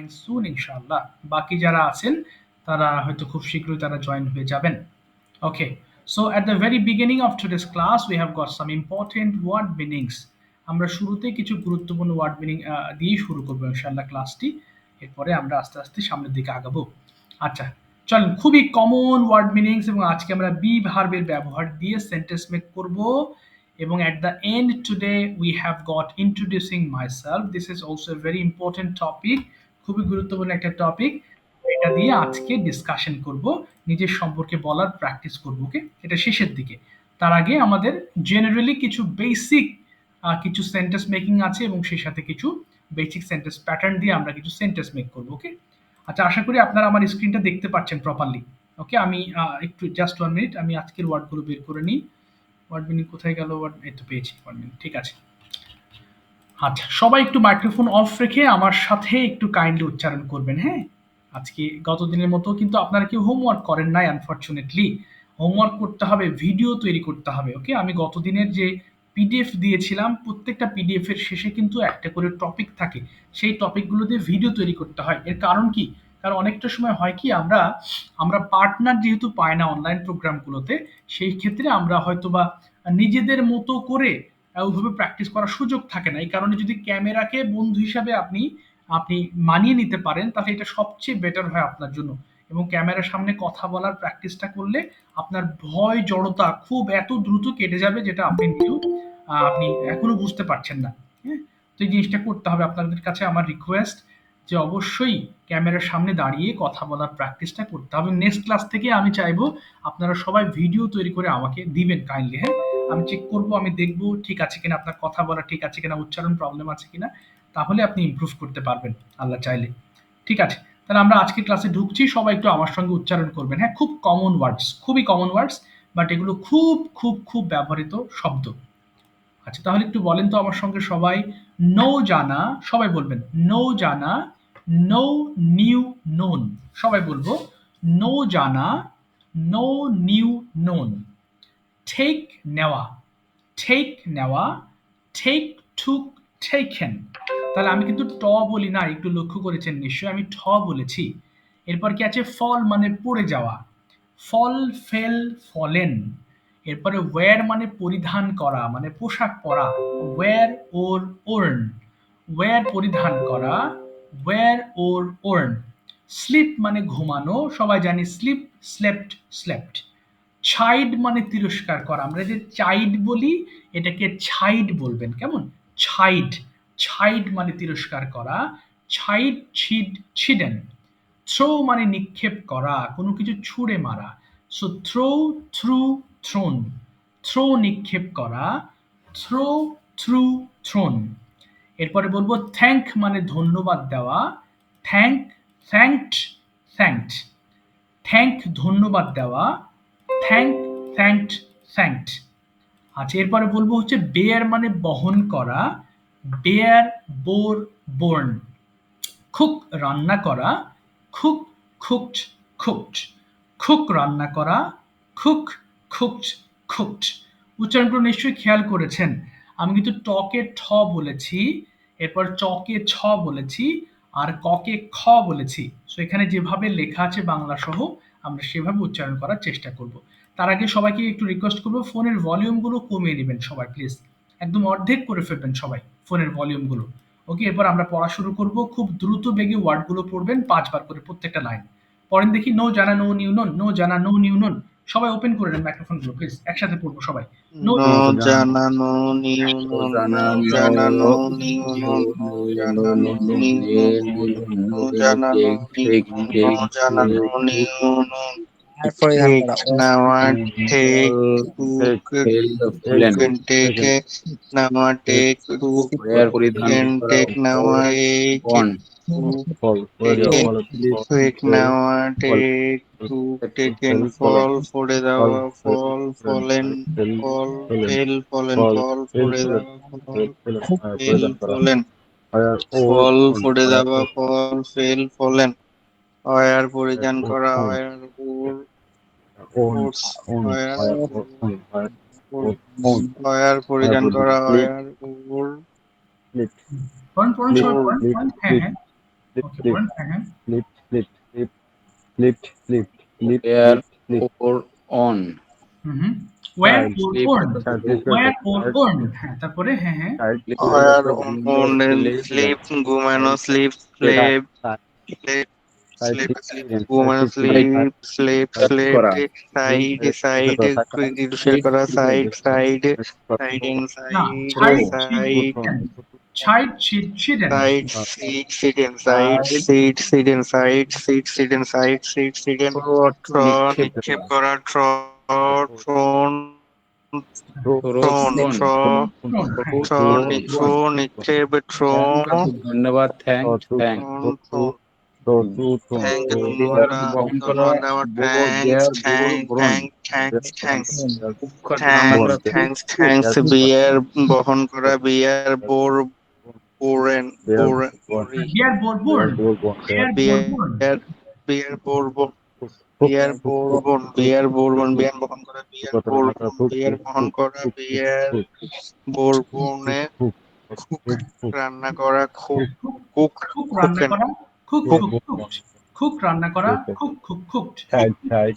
Join সুন ইনশাআল্লাহ। বাকি যারা আছেন তারা হয়তো খুব শীঘ্রই তারা জয়েন হয়ে যাবেন। Okay, so at the very beginning of today's class, we have got some important word meanings. আমরা শুরুতে কিছু গুরুত্বপূর্ণ ওয়ার্ড মিনিং দিয়ে শুরু করবো ইনশাআল্লাহ ক্লাসটি। এরপরে আমরা আস্তে আস্তে সামনের দিকে আগাবো। আচ্ছা, চলেন খুবই কমন ওয়ার্ড মিনিংস এবং আজকে আমরা বি ভার্বের ব্যবহার দিয়ে সেন্টেন্স মেক করব। এবং at the end today we have got introducing myself. This is also a very important topic. খুবই গুরুত্বপূর্ণ একটা টপিক। এটা দিয়ে আজকে ডিসকাশন করব, নিজের সম্পর্কে বলার প্র্যাকটিস করব। ওকে, এটা শেষের দিকে। তার আগে আমাদের জেনারেলি কিছু বেসিক কিছু সেন্টেন্স মেকিং আছে এবং সেই সাথে কিছু বেসিক সেন্টেন্স প্যাটার্ন দিয়ে আমরা কিছু সেন্টেন্স মেক করব। ওকে, আচ্ছা, আশা করি আপনারা আমার স্ক্রিনটা দেখতে পাচ্ছেন প্রপারলি। ওকে, আমি একটু জাস্ট 1 মিনিট, আমি আজকের ওয়ার্ডগুলো বের করে নিই। ওয়ার্ড মিনিং কোথায় গেল? ওয়ার্ড এই তো পেয়েছি, 1 মিনিট, ঠিক আছে। আচ্ছা, সবাই একটু মাইক্রোফোন অফ রেখে আমার সাথে একটু কাইন্ডলি উচ্চারণ করবেন। হ্যাঁ, আজকে গত দিনের মতো কিন্তু আপনারা কেউ হোমওয়ার্ক করেন নাই আনফরচুনেটলি। হোমওয়ার্ক করতে হবে, ভিডিও তৈরি করতে হবে। ওকে, আমি গত দিনের যে পিডিএফ দিয়েছিলাম, প্রত্যেকটা পিডিএফ এর শেষে কিন্তু একটা করে টপিক থাকে। সেই টপিকগুলো দিয়ে ভিডিও তৈরি করতে হয়। এর কারণ কি? কারণ অনেকটা সময় হয় কি, আমরা পার্টনার যেহেতু পাই না অনলাইন প্রোগ্রামগুলোতে, সেই ক্ষেত্রে আমরা হয়তোবা নিজেদের মতো করে ওইভাবে প্র্যাকটিস করার সুযোগ থাকে না। এই কারণে যদি ক্যামেরাকে বন্ধু হিসাবে আপনি আপনি মানিয়ে নিতে পারেন, তাহলে এটা সবচেয়ে বেটার হয় আপনার জন্য। এবং ক্যামেরার সামনে কথা বলার প্র্যাকটিসটা করলে আপনার ভয়, জড়তা খুব এত দ্রুত কেটে যাবে, যেটা আপনি নিজেও আপনি এখনো বুঝতে পারছেন না। হ্যাঁ, তো এই জিনিসটা করতে হবে। আপনাদের কাছে আমার রিকোয়েস্ট যে অবশ্যই ক্যামেরার সামনে দাঁড়িয়ে কথা বলার প্র্যাকটিসটা করতে হবে। নেক্সট ক্লাস থেকে আমি চাইবো আপনারা সবাই ভিডিও তৈরি করে আমাকে দিবেন কাইন্ডলি। হ্যাঁ, আমি চেক করব, আমি দেখব ঠিক আছে কিনা, আপনার কথা বলা ঠিক আছে কিনা, উচ্চারণ প্রবলেম আছে কিনা, তাহলে আপনি ইমপ্রুভ করতে পারবেন আল্লাহ চাইলে। ঠিক আছে, তাহলে আমরা আজকে ক্লাসে ঢুকছি। সবাই একটু আমার সঙ্গে উচ্চারণ করবেন। হ্যাঁ, খুব কমন ওয়ার্ডস, খুবই কমন ওয়ার্ডস, বাট এগুলো খুব খুব খুব ব্যবহৃত শব্দ। আচ্ছা, তাহলে একটু বলেন তো আমার সঙ্গে সবাই। নো জানা, সবাই বলবেন নো জানা। নো নিউ নোন, সবাই বলবো নো জানা। Know knew known. টেক নেওয়া, টেক নেওয়া। Take took taken. তাহলে আমি কিন্তু ট বলি না, একটু লক্ষ্য করেছেন নিশ্চয়ই, আমি ঠ বলেছি। এরপর কি আছে? ফল মানে পড়ে যাওয়া। ফল, ফেল, ফলেন। এরপরে ওয়্যার মানে পরিধান করা, মানে পোশাক পরা। ওয়্যার ওর ওর্ন, ওয়্যার পরিধান করা। ওয়্যার ওর ওর্ন। স্লিপ মানে ঘুমানো, সবাই জানি স্লিপ, স্লেপ্ট, স্লেপ্ট। ছাইড মানে তিরস্কার করা, আমরা যে চাইড বলি এটাকে ছাইড বলবেন, কেমন? ছাইড, ছাইড মানে তিরস্কার করা। Side, seed, ছিডেন। থ্রো মানে নিক্ষেপ করা, কোনো কিছু ছুঁড়ে মারা। So throw, threw, thrown. Throw নিক্ষেপ করা। Throw, threw, thrown. এরপরে বলবো থ্যাঙ্ক মানে ধন্যবাদ দেওয়া। Thank, thanked, thanked. থ্যাঙ্ক ধন্যবাদ দেওয়া। Thank, thanked, thanked. আচ্ছা, এরপরে বলবো হচ্ছে বেয়ার মানে বহন করা। Bear, bore, born. কুক রান্না করা। Cook, cooked, cooked. কুক রান্না করা। Cook, cooked, cooked. উচ্চারণগুলো নিশ্চয়ই খেয়াল করেছেন। আমি কিন্তু টকে ঠ বলেছি, এরপর চকে ছ বলেছি, আর ককে খ বলেছি। সো এখানে যেভাবে লেখা আছে বাংলা সহ আমরা সেভাবে উচ্চারণ করার চেষ্টা করব। তার আগে সবাইকে একটু রিকোয়েস্ট করবো, ফোনের ভলিউমগুলো কমিয়ে নেবেন সবাই প্লিজ। একদম অর্ধেক করে ফেলবেন সবাই ফোনের ভলিউমগুলো। ওকে, এরপর আমরা পড়া শুরু করব। খুব দ্রুত বেগে ওয়ার্ডগুলো পড়বেন 5 বার করে প্রত্যেকটা লাইন। পড়েন দেখি। নো জানা, নো নিউ নোন। নো জানা, নো নিউ নোন। সবাই ওপেন করে নেন মাইক্রোফোনগুলো প্লিজ, একসাথে পড়বো সবাই। Know No jana no new no no jana no new no no jana no new no no jana no new no jana no new no take now take took and take now take took and take now take take now take took taken fall for the fall fallen fall fail fallen fall for the fall fail fallen fall for the fall fail fallen wire পরিধান করা wire ওর wire পরিধান করা wire ওর পড়েন, পড়েন সবাই, পড়েন, পড়েন। হ্যাঁ, হ্যাঁ। ওকে, পড়েন। হ্যাঁ, হ্যাঁ। where or on hmm, hmm. Where or sleep on, where or on, হ্যাঁ, তারপরে? হ্যাঁ, হ্যাঁ। Where on sleep, ঘুমানো, sleep, sleep, sleep, sleep, sleep, ঘুমানো, side sleep, sleep, sleep, করা side, side, একটু share করা, side, side, siding, না, side, throw ছাইড, ছিট, side, ছিটেন। ছাইড, ছিট, ছিটেন। side, seat, sit inside, side seat, sit inside, seat, sit inside, seat, sit in, throw অর্থ নিক্ষেপ নিক্ষেপ করা করা, thrown, throw thrown, thrown শোন, হ্যাঁ। throw thrown thrown, নিক্ষেপ, thank thrown, ধন্যবাদ থ্যাংক থ্যাংক thrown, thank, দেয়ার ধন্যবাদ, বহন করা ধন্যবাদ দেওয়া, দেয়ার thanks, বোর thanks, ব্রণ thanks, thanks, thanks, কুখ্যাত রান্না thanks, করা কুক thanks, কুক thanks, বিয়ার বহন করা, বিয়ার বোর, বোরেন, বোরি, বিয়ার বোরবন, বিয়ার বোরবন। বিয়ার, বিয়ার বোরবন, বিয়ার বোরবন, বিয়ার বোরবন, বিয়ার বহন করা, বিয়ার বোরবন, বিয়ার বহন করা, বিয়ার বোরবনে, কুক, রান্না করা, কুক, কুক, কুক, কুক রান্না কুকেন, করা, cook, cook, cook, cooked. Cook রান্না করা, cook, cook, cooked.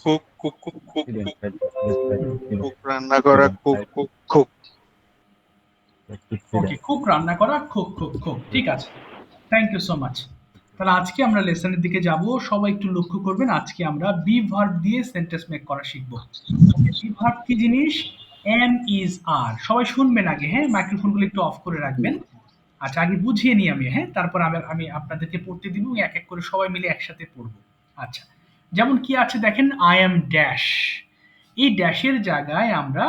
Cook, cook, cook, cook, cook, cook, cook রান্না করা, cook, cook, cook. Okay, cook রান্না করা, কুক, কুক, কুক। ঠিক আছে। Thank you so much. তাহলে আজকে আমরা লেসনের দিকে যাব। সবাই একটু লক্ষ্য করবেন, আজকে আমরা বি ভার্ব দিয়ে সেন্টেন্স মেক করা শিখব। ওকে, বি ভার্ব কি জিনিস? এম ইজ আর। সবাই শুনবেন আগে, হ্যাঁ? মাইক্রোফোনগুলো একটু অফ করে রাখবেন। আচ্ছা, আগে বুঝিয়ে নিই আমি, হ্যাঁ? তারপর আমি আপনাদেরকে পড়তে দিব, এক এক করে সবাই মিলে একসাথে পড়বো। আচ্ছা, যেমন কি আছে দেখেন, আই এম ড্যাশ। এই ড্যাশের জায়গায় আমরা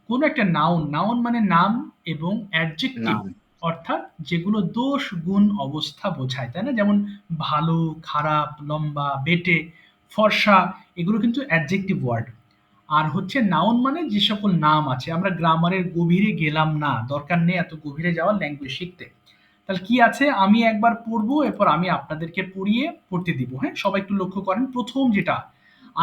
কোনো একটা নাউন, নাউন মানে নাম এবং অ্যাডজেক্টিভ, নাম অর্থাৎ যেগুলো দোষ গুণ অবস্থা বোঝায়, তাই না? যেমন ভালো, খারাপ, লম্বা, বেটে, ফর্সা, এগুলো কিন্তু অ্যাডজেক্টিভ ওয়ার্ড। আর হচ্ছে নাউন মানে যে সকল নাম আছে, আমরা গ্রামারের গভীরে গেলাম না, দরকার নেই এত গভীরে যাওয়ার ল্যাঙ্গুয়েজ শিখতে। তাহলে কি আছে, আমি একবার পড়বো, এরপর আমি আপনাদেরকে পড়িয়ে পড়তে দিব, হ্যাঁ? সবাই একটু লক্ষ্য করেন, প্রথম যেটা,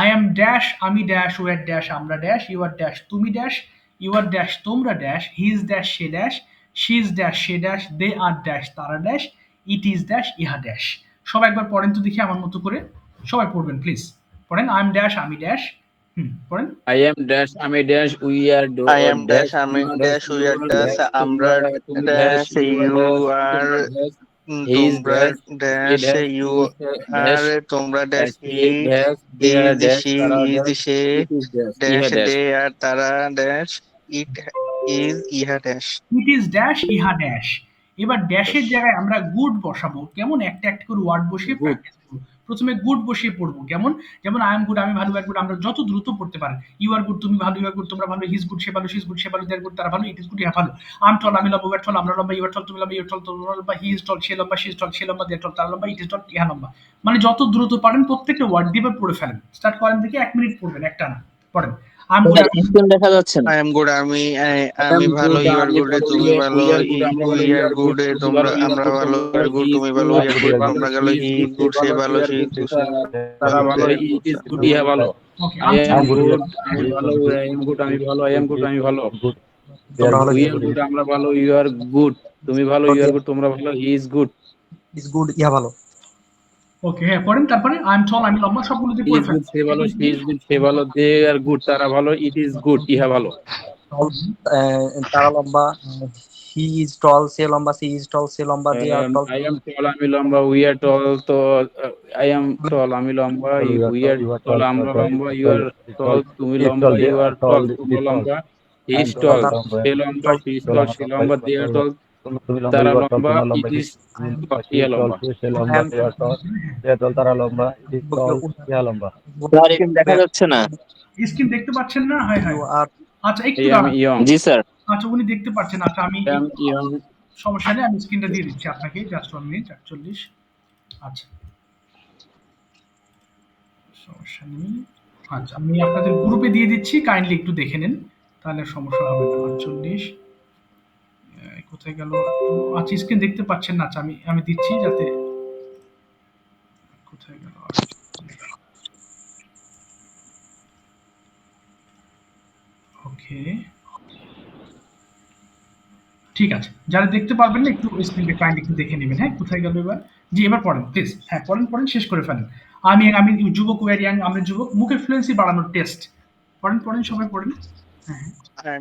আই এম ড্যাশ, আমি ড্যাশ, ও আর ড্যাশ, আমরা ড্যাশ, ইউ আর ড্যাশ, তুমি ড্যাশ, ইউ আর ড্যাশ, তোমরা ড্যাশ, হি ইজ ড্যাশ, সে ড্যাশ, শি ইজ ড্যাশ, সে ড্যাশ, দে আর ড্যাশ, তারা ড্যাশ, ইট ইজ ড্যাশ, ইহা ড্যাশ। সবাই একবার পড়েন তো দেখি আমার মতো করে। সবাই পড়বেন প্লিজ। পড়েন, আই এম ড্যাশ, আমি ড্যাশ। পড়েন। আই এম ড্যাশ আমি dash we are I am dash dash, আমি তোমরা dash dash, we you are are dash, dash আমরা তোমরা তুমি dash dash, you are you dash are, তোমরা ড্যাশ হি ইজ তোমরা ড্যাশ সে dash, dash you dash are, তোমরা dash, সে he dash they are is, dash she তারা is, dash সে ইট ইজ ড্যাশ dash, ইহা ড্যাশ they are, তারা dash, it is, ইহা dash। ইট ইজ ড্যাশ, ইহা ড্যাশ। এবার ড্যাশের জায়গায় আমরা গুড বসাবো। কেমন? একটা একটা করে ওয়ার্ড বসিয়ে গুড প্র্যাকটিস করবো। প্রথমে গুড বসিয়ে পড়বো। কেমন? যেমন আই এম গুড, আমি ভালো, গুড, আমরা যত দ্রুত পড়তে পারেন। ইউ আর গুড, তুমি ভালো, ইউ আর গুড, তোমরা ভালো, হি ইজ গুড, সে ভালো, শি ইজ গুড, সে ভালো, দে আর গুড, তারা ভালো, ইট ইজ গুড, ইহা ভালো। আই এম টল, আমি লম্বা, উই আর টল, আমরা লম্বা, ইউ আর টল, তুমি লম্বা, ইউ আর টল, তোমরা লম্বা, হি ইজ টল, সে লম্বা, শি ইজ টল, সে লম্বা, দে আর টল, তারা লম্বা, ইট ইজ টল, ইহা লম্বা। মানে যত দ্রুত পারেন প্রত্যেকটা ওয়ার্ড দিয়ে এবার পড়ে ফেলেন। স্টার্ট করেন দেখি, 1 মিনিট পড়বেন একটানা। পড়েন। আই এম গুড, স্ক্রিন দেখা যাচ্ছে না। I am good, আই আমি এম ভালো, গুড you are আমি good, ভালো তুমি ভালো, উই আর গুড আমরা ভালো we we are are good good, তুমি তোমরা, ভালো উই আর আমরা গুড ভালো, তোমরা you ভালো are হি good, ইজ তুমি ভালো, good we are say good, ভালো তোমরা শি গেলো, is he good is say good, সে ভালো ভালো, দে আর she is গুড good, তারা ভালো ইট ইজ গুড ইহা ভালো ওকে, আই আমি এম গুড আমি ভালো আই এম গুড আমি ভালো আই এম গুড আমি ভালো তোমরা ভালো, উই আর গুড আমরা ভালো ইউ আর গুড তুমি ভালো ইউ আর গুড তোমরা ভালো he is good is good, ইহা ভালো। ওকে, হ্যাঁ, পড়েন তারপরে। আই এম টল, আমি লম্বা, সবগুলো দিয়ে হি পড়ে ইজ ফেলেন। গুড সে ভালো শি ইজ গুড সে ভালো দে আর গুড তারা ভালো ইট ইজ গুড ইহা ভালো টল, তারা লম্বা, হি ইজ টল, সে লম্বা, সি ইজ টল, সে লম্বা, দে আর টল। আই এম টল আমি লম্বা উই আর টল তো আই এম টল আমি লম্বা উই আর টল আমরা লম্বা ইউ আর টল তুমি লম্বা ইউ আর টল তোমরা লম্বা হি ইজ টল সে লম্বা শি ইজ টল সে লম্বা দে আর টল তারা লম্বা ইট ইজ ইয়া লম্বা স্ক্রিন দেখা যাচ্ছে না। স্ক্রিন দেখতে পাচ্ছেন না? হায় ইউ হায়। আর, আচ্ছা, একটু এই আমি দাঁড়ান। ইয়ং জি স্যার। আচ্ছা, উনি দেখতে পাচ্ছেন। আচ্ছা, আমি এম একটু, ইয়ং সমস্যা নেই, আমি স্ক্রিনটা দিয়ে দিচ্ছি আপনাকে। Just 1 minute 48। আচ্ছা, সমস্যা নেই। আচ্ছা, আমি আপনাদের গ্রুপে দিয়ে দিচ্ছি, কাইন্ডলি একটু দেখে নেন, তাহলে সমস্যা হবে না। 48 কোথায় গেল? আচ্ছা, স্ক্রিন দেখতে পাচ্ছেন না? আচ্ছা, আমি আমি দিচ্ছি যাতে, কোথায় গেল? ওকে, ঠিক আছে, যারা দেখতে পারবেন না একটু স্ক্রিনটা কাইন্ডলি একটু দেখে নেবেন। হ্যাঁ, কোথায় গেল এবার? জি, এবার পড়েন প্লিজ। হ্যাঁ, পড়েন শেষ করে ফেলেন। আমি যুবক, ওয়ার ইয়াং, আমরা যুবক, মুখের ফ্লুয়েন্সি বাড়ানোর টেস্ট। পড়েন সবাই পড়েন। হ্যাঁ,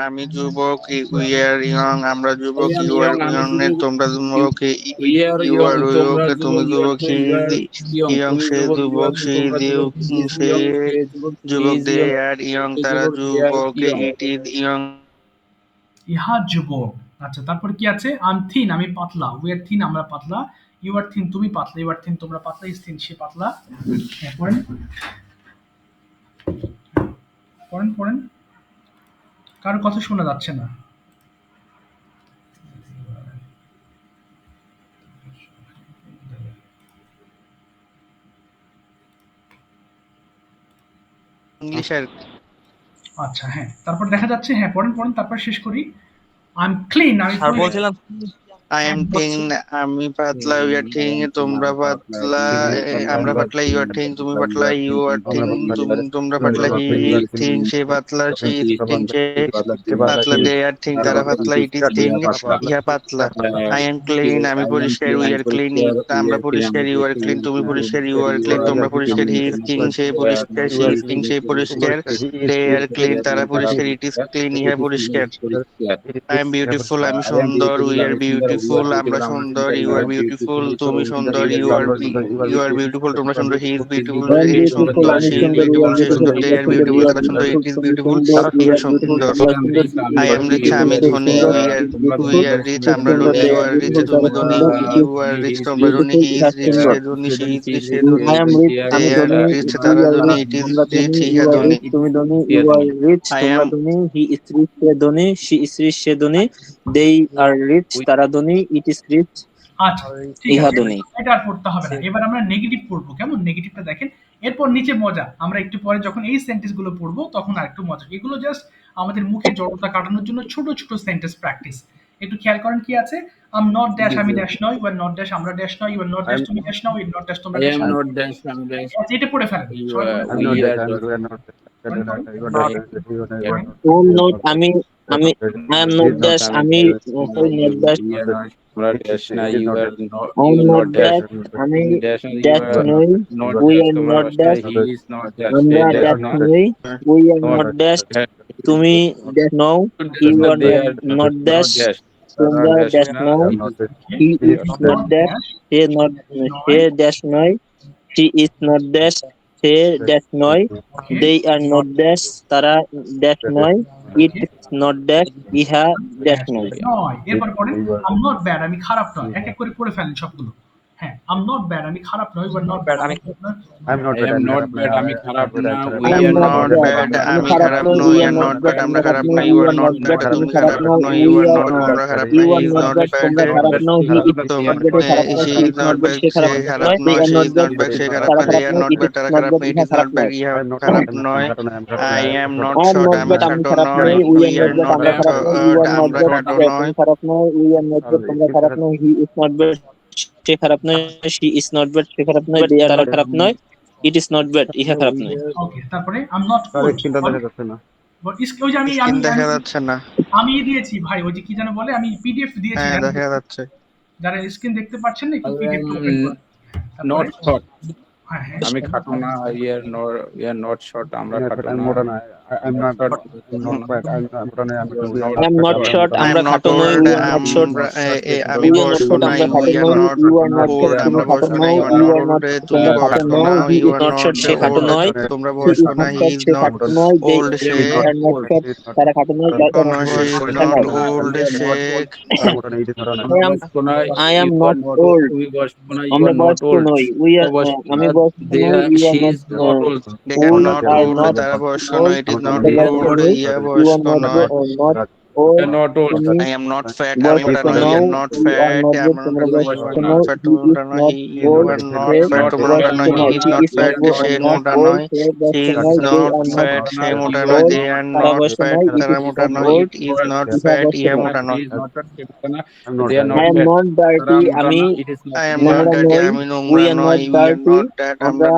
আমি যুবক, উই আর ইয়ং, আমরা যুবক, I am you R young, আমি ইয়ং, যুবক, তোমরা you, যুবক, we are ইউ young, আর তোমরা ইয়ং, তুমি যুবক, you are যুবক, হি young, you are young, young, তুমি সে যুবক, you যুবক, are young, he is say young, সে যুবক, he যুবক, is দে young, আর ইয়ং, সে তারা যুবক, they are যুবক, young. It is young. ইহা যুবক। আচ্ছা, তারপর কি আছে? আই এম থিন, আমি পাতলা। উই আর থিন, আমরা পাতলা। ইউ আর থিন, তুমি পাতলা। ইউ আর থিন, তোমরা পাতলা। ইজ থিন, সে পাতলা। হ্যাঁ, পড়েন। কারো কথা শোনা যাচ্ছে না। ইংলিশ আর আচ্ছা, হ্যাঁ, তারপর দেখা যাচ্ছে। হ্যাঁ, পড়েন, তারপর শেষ করি। আই এম ক্লিন, আমি স্যার পরিষ্কার। বলছিলাম আই এম থিং, আমি পাতলা, উই আর থিং, তোমরা পাতলা, আমরা পাতলা, ইউ আর থিং, তুমি পাতলা, ইউ আর থিং, তোমরা পাতলা, হি ইজ থিং, সে পাতলা, শি ইজ থিং, সে পাতলা, দে আর থিং, তারা পাতলা, ইট ইজ থিং, ইহা পাতলা। আই এম ক্লিন, আমি পরিষ্কার, উই আর ক্লিন, আমরা পরিষ্কার, ইউ আর ক্লিন, তুমি পরিষ্কার, ইউ আর ক্লিন, তোমরা পরিষ্কার, হি ইজ থিং, সে পরিষ্কার, শি ইজ থিং, সে পরিষ্কার, দে আর ক্লিন, তারা পরিষ্কার, ইট ইজ ক্লিন, ইহা পরিষ্কার। আই এম বিউটিফুল, আমি সুন্দর, উই আর বিউটিফুল, আমরা সুন্দর, ইউ আর বিউটিফুল, তুমি সুন্দর, ইউ আর বিউটিফুল, তোমরা সুন্দর, he is beautiful, I am A beautiful, সুন্দর, আমি সি ইজ সুন্দর, you beautiful, are say beautiful, সুন্দর, দে এটা আর সুন্দর, বিউটিফুল, you are তারা সুন্দর, ইট beautiful, ইজ তুমি বিউটিফুল, সুন্দর, you ইহা are beautiful, সুন্দর। তোমরা সুন্দর, আই এম রিচ, আমি সে ধনী, সুন্দর, উই আর রিচ, সে আমরা সুন্দর, ধনী, they you are are rich, beautiful, তুমি তারা ধনী, সুন্দর, it you is are rich, তোমরা ধনী, beautiful, হি ইহা ইজ রিচ, সুন্দর। সে ধনী, শি ইজ রিচ, সে ধনী, I am rich, দে আমি আর ধনী, রিচ, we তারা are ধনী, rich, ইট ইজ আমরা রিচ, ধনী, you ইহা are ধনী। rich, তুমি ধনী, you are rich, আই তোমরা এম ধনী, he is rich, সে ধনী, she is rich, সে ধনী, they are rich, তারা ধনী, it is rich, আচ্ছা, ঠিক ইহা আছে, ধনী। এটা আর পড়তে হবে না। এবার আমরা নেগেটিভ পড়বো, কেমন? নেগেটিভটা দেখেন। এরপর নিচে মজা, আমরা একটু পরে যখন এই সেন্টেন্স গুলো পড়বো তখন আর একটু মজা। এগুলো জাস্ট আমাদের মুখে জড়তা কাটানোর জন্য ছোট সেন্টেন্স প্র্যাকটিস। একটু খেয়াল করেন কি আছে? আম নট ড্যাশ, আমি ড্যাশ নয়। ইউ আর নট ড্যাশ, আমরা ড্যাশ নয়। You are not I dash, am তুমি ড্যাশ নাও। ইউ নট ড্যাশ, তোমরা I ড্যাশ am নাও। not dash, I'm dash. আচ্ছা, এটা পড়ে ফেলেন You সবাই, are, পড়েন। we are dot. পড়েন। not পড়েন। I am not, আমি I am not Not dash, I'm আমি dash. sorry, not dash, We are not. Not dash. Now you are not. I You am are not not dash. dash, আমি Dash. Now you dash are নই, not we dash. are তোমরা not dash না, dash, he is not dash. They আমরা dash dash not. নই, we are Not not dash, dash. তুমি dash now, Dash you না, are they not are not not dash, dash. তোমরা Dash dash না, নও, he is he is not not dash, dash say not, সে নয়। dash নয়, she is not dash, say dash নয়, ওকে, they are not dash, তারা dash নয়, it okay, is not dash, ইহা dash dash নয়। নয়। এরপর পড়েন। আম নট ব্যাড, আমি খারাপ নয়। এক এক করে পড়ে ফেলেন সবগুলো। হ্যাঁ, আম নট ব্যাড, আমি খারাপ নয়। You are not bad, bad, আমি I am not bad. আমি খারাপ না. We I I am am are not not not bad. bad. Bad, আমরা আমি আমি খারাপ খারাপ না. খারাপ নই, নই, we you are are not not bad. Bad, আমরা তোমরা খারাপ খারাপ নও, নই, we you are are not not bad, bad. খারাপ তুমি তুমি খারাপ খারাপ নও, নই, we you are are not, তোমরা খারাপ you নই, he are is not not bad. Bad, তোমরা খারাপ নও, he is not bad. সে খারাপ নয়, সে she is is not not bad. Bad, সে সে খারাপ খারাপ নয়, they নয়, are সে not is bad. Not bad, সে খারাপ তারা নয়, দে খারাপ আর নয়, নট it ব্যাড, is তারা not খারাপ bad. নয়, ইট ইহা ইজ খারাপ নট ব্যাড, নয়। ইহা খারাপ নয়। I am not I am short, not আমি bad. আমি খাটো খারাপ নয়, নই, we we are are not bad. Not আমরা খারাপ নই, you শর্ট, are not আমরা bad. খাটো নয়। তুমি খারাপ নয়, we are not bad. তোমরা খারাপ নয়, he is not bad. সে খারাপ নয়, she is not bad. সে খারাপ নয়, they are তারা খারাপ নয়, it is not bad. ইহা খারাপ নয়। ওকে, তারপরে আম নট কোল্ড। ওই যে আমি স্ক্রিন আমি দেখা আমি যাচ্ছে না? আমি দিয়েছি ভাই, ওই যে কি যেন বলে, আমি পিডিএফ দিয়েছি হ্যাঁ, দেখেন। দেখা যাচ্ছে। যারা স্ক্রিন দেখতে পাচ্ছেন না, I একটু পিডিএফ ওপেন am করুন। তারপরে not short. হ্যাঁ, আমি খাটো না. We are not short. আমরা খাটো না. Not short. I am not Not short. I am আমরা নট খাটো নই, old, we are not short. আমরা আমি We are not বয়স্ক short. নই, আমরা উই খাটো আর নই, not you are not short. Old, তুমি আমরা খাটো বয়স্ক নই, নও, you are you not are not old, short. তুমি তোমরা খাটো বয়স্ক নও, না, he ইউ is আর not নট short. সে খাটো ওল্ড, নয়, তোমরা he বয়স্ক is না, not হি short. ইজ সে নট খাটো নয়, ওল্ড, সে they are not short. তারা খাটো নয়, নয়, সে ইজ তারা নট নয়। Old, say I am I am not old. You আমরা are not বয়স্ক old. নই, আমি বয়স্ক They নই, are, you she are not is not old. They are old, not are old, not তারা বয়স্ক old. নয়, ইট ইজ নট আমরা They বয়স্ক are ওল্ড, নই, ইয়া you are বয়স্ক not নয়। not they old. are not old. তুমি আই এম নট ফ্যাট, আমি মোটা বয়স্ক নই, ইউ নও, are not you are fat, not good. আমরা তোমরা মোটা নই, ইউ বয়স্ক আর না. নট নও, ফ্যাট, he তুমি is মোটা নয়, not you old. Are not সে ফ্যাট, Not তোমরা old. মোটা বয়স্ক নয়, হি নয়, is he not is fat, not সে not মোটা old. নয়, সে সি বয়স্ক ইজ নয়, they not are not fat, সে মোটা নয়, old. দে আর তারা নট বয়স্ক ফ্যাট, নয়, it তারা is মোটা not নয়, old. ইট ইজ নট ইহা ফ্যাট, বয়স্ক ইহা নয়। মোটা He নয়। is not fat. They are I not am fat. not তারা dirty. মোটা আমি না. It is not I am not নোংরা ড্যাডি, নই, আমি we নোংরা are নই, not you are dirty. Not dad, আমরা আমরা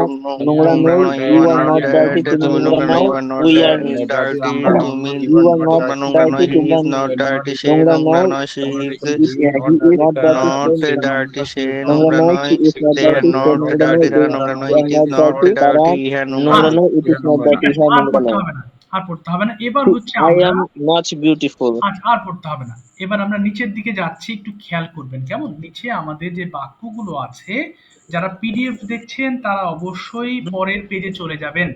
নোংরা নোংরা নই, নই, you you are are not not dad, dirty. তুমি তুমি নোংরা নোংরা নই, নও, you are not we are dad, dirty. Dirty, আমরা তুমি you are not নোংরা dirty. নই, হি is not dirty, সে নোংরা নোংরা নয়, নয়, she is he is not dirty, not say dirty, সে নোংরা নোংরা নয়, নয়, she is not they are dirty, say not নোংরা নয়, dirty, তারা নোংরা নয়, they are it is not not dirty, তারা dirty, ইহা নোংরা নোংরা নয়। নয়, it is not ঠিক dirty, আছে, হ্যাঁ আর নোংরা পড়তে নয়। হবে না, আর পড়তে হবে না। এবার হচ্ছে I আমরা am not beautiful. আর পড়তে হবে না। এবার আমরা নিচের দিকে যাচ্ছি, একটু খেয়াল করবেন কেমন? নিচে আমাদের যে বাক্যগুলো আছে, যারা পিডিএফ দেখছেন তারা অবশ্যই পরের পেজে চলে যাবেন।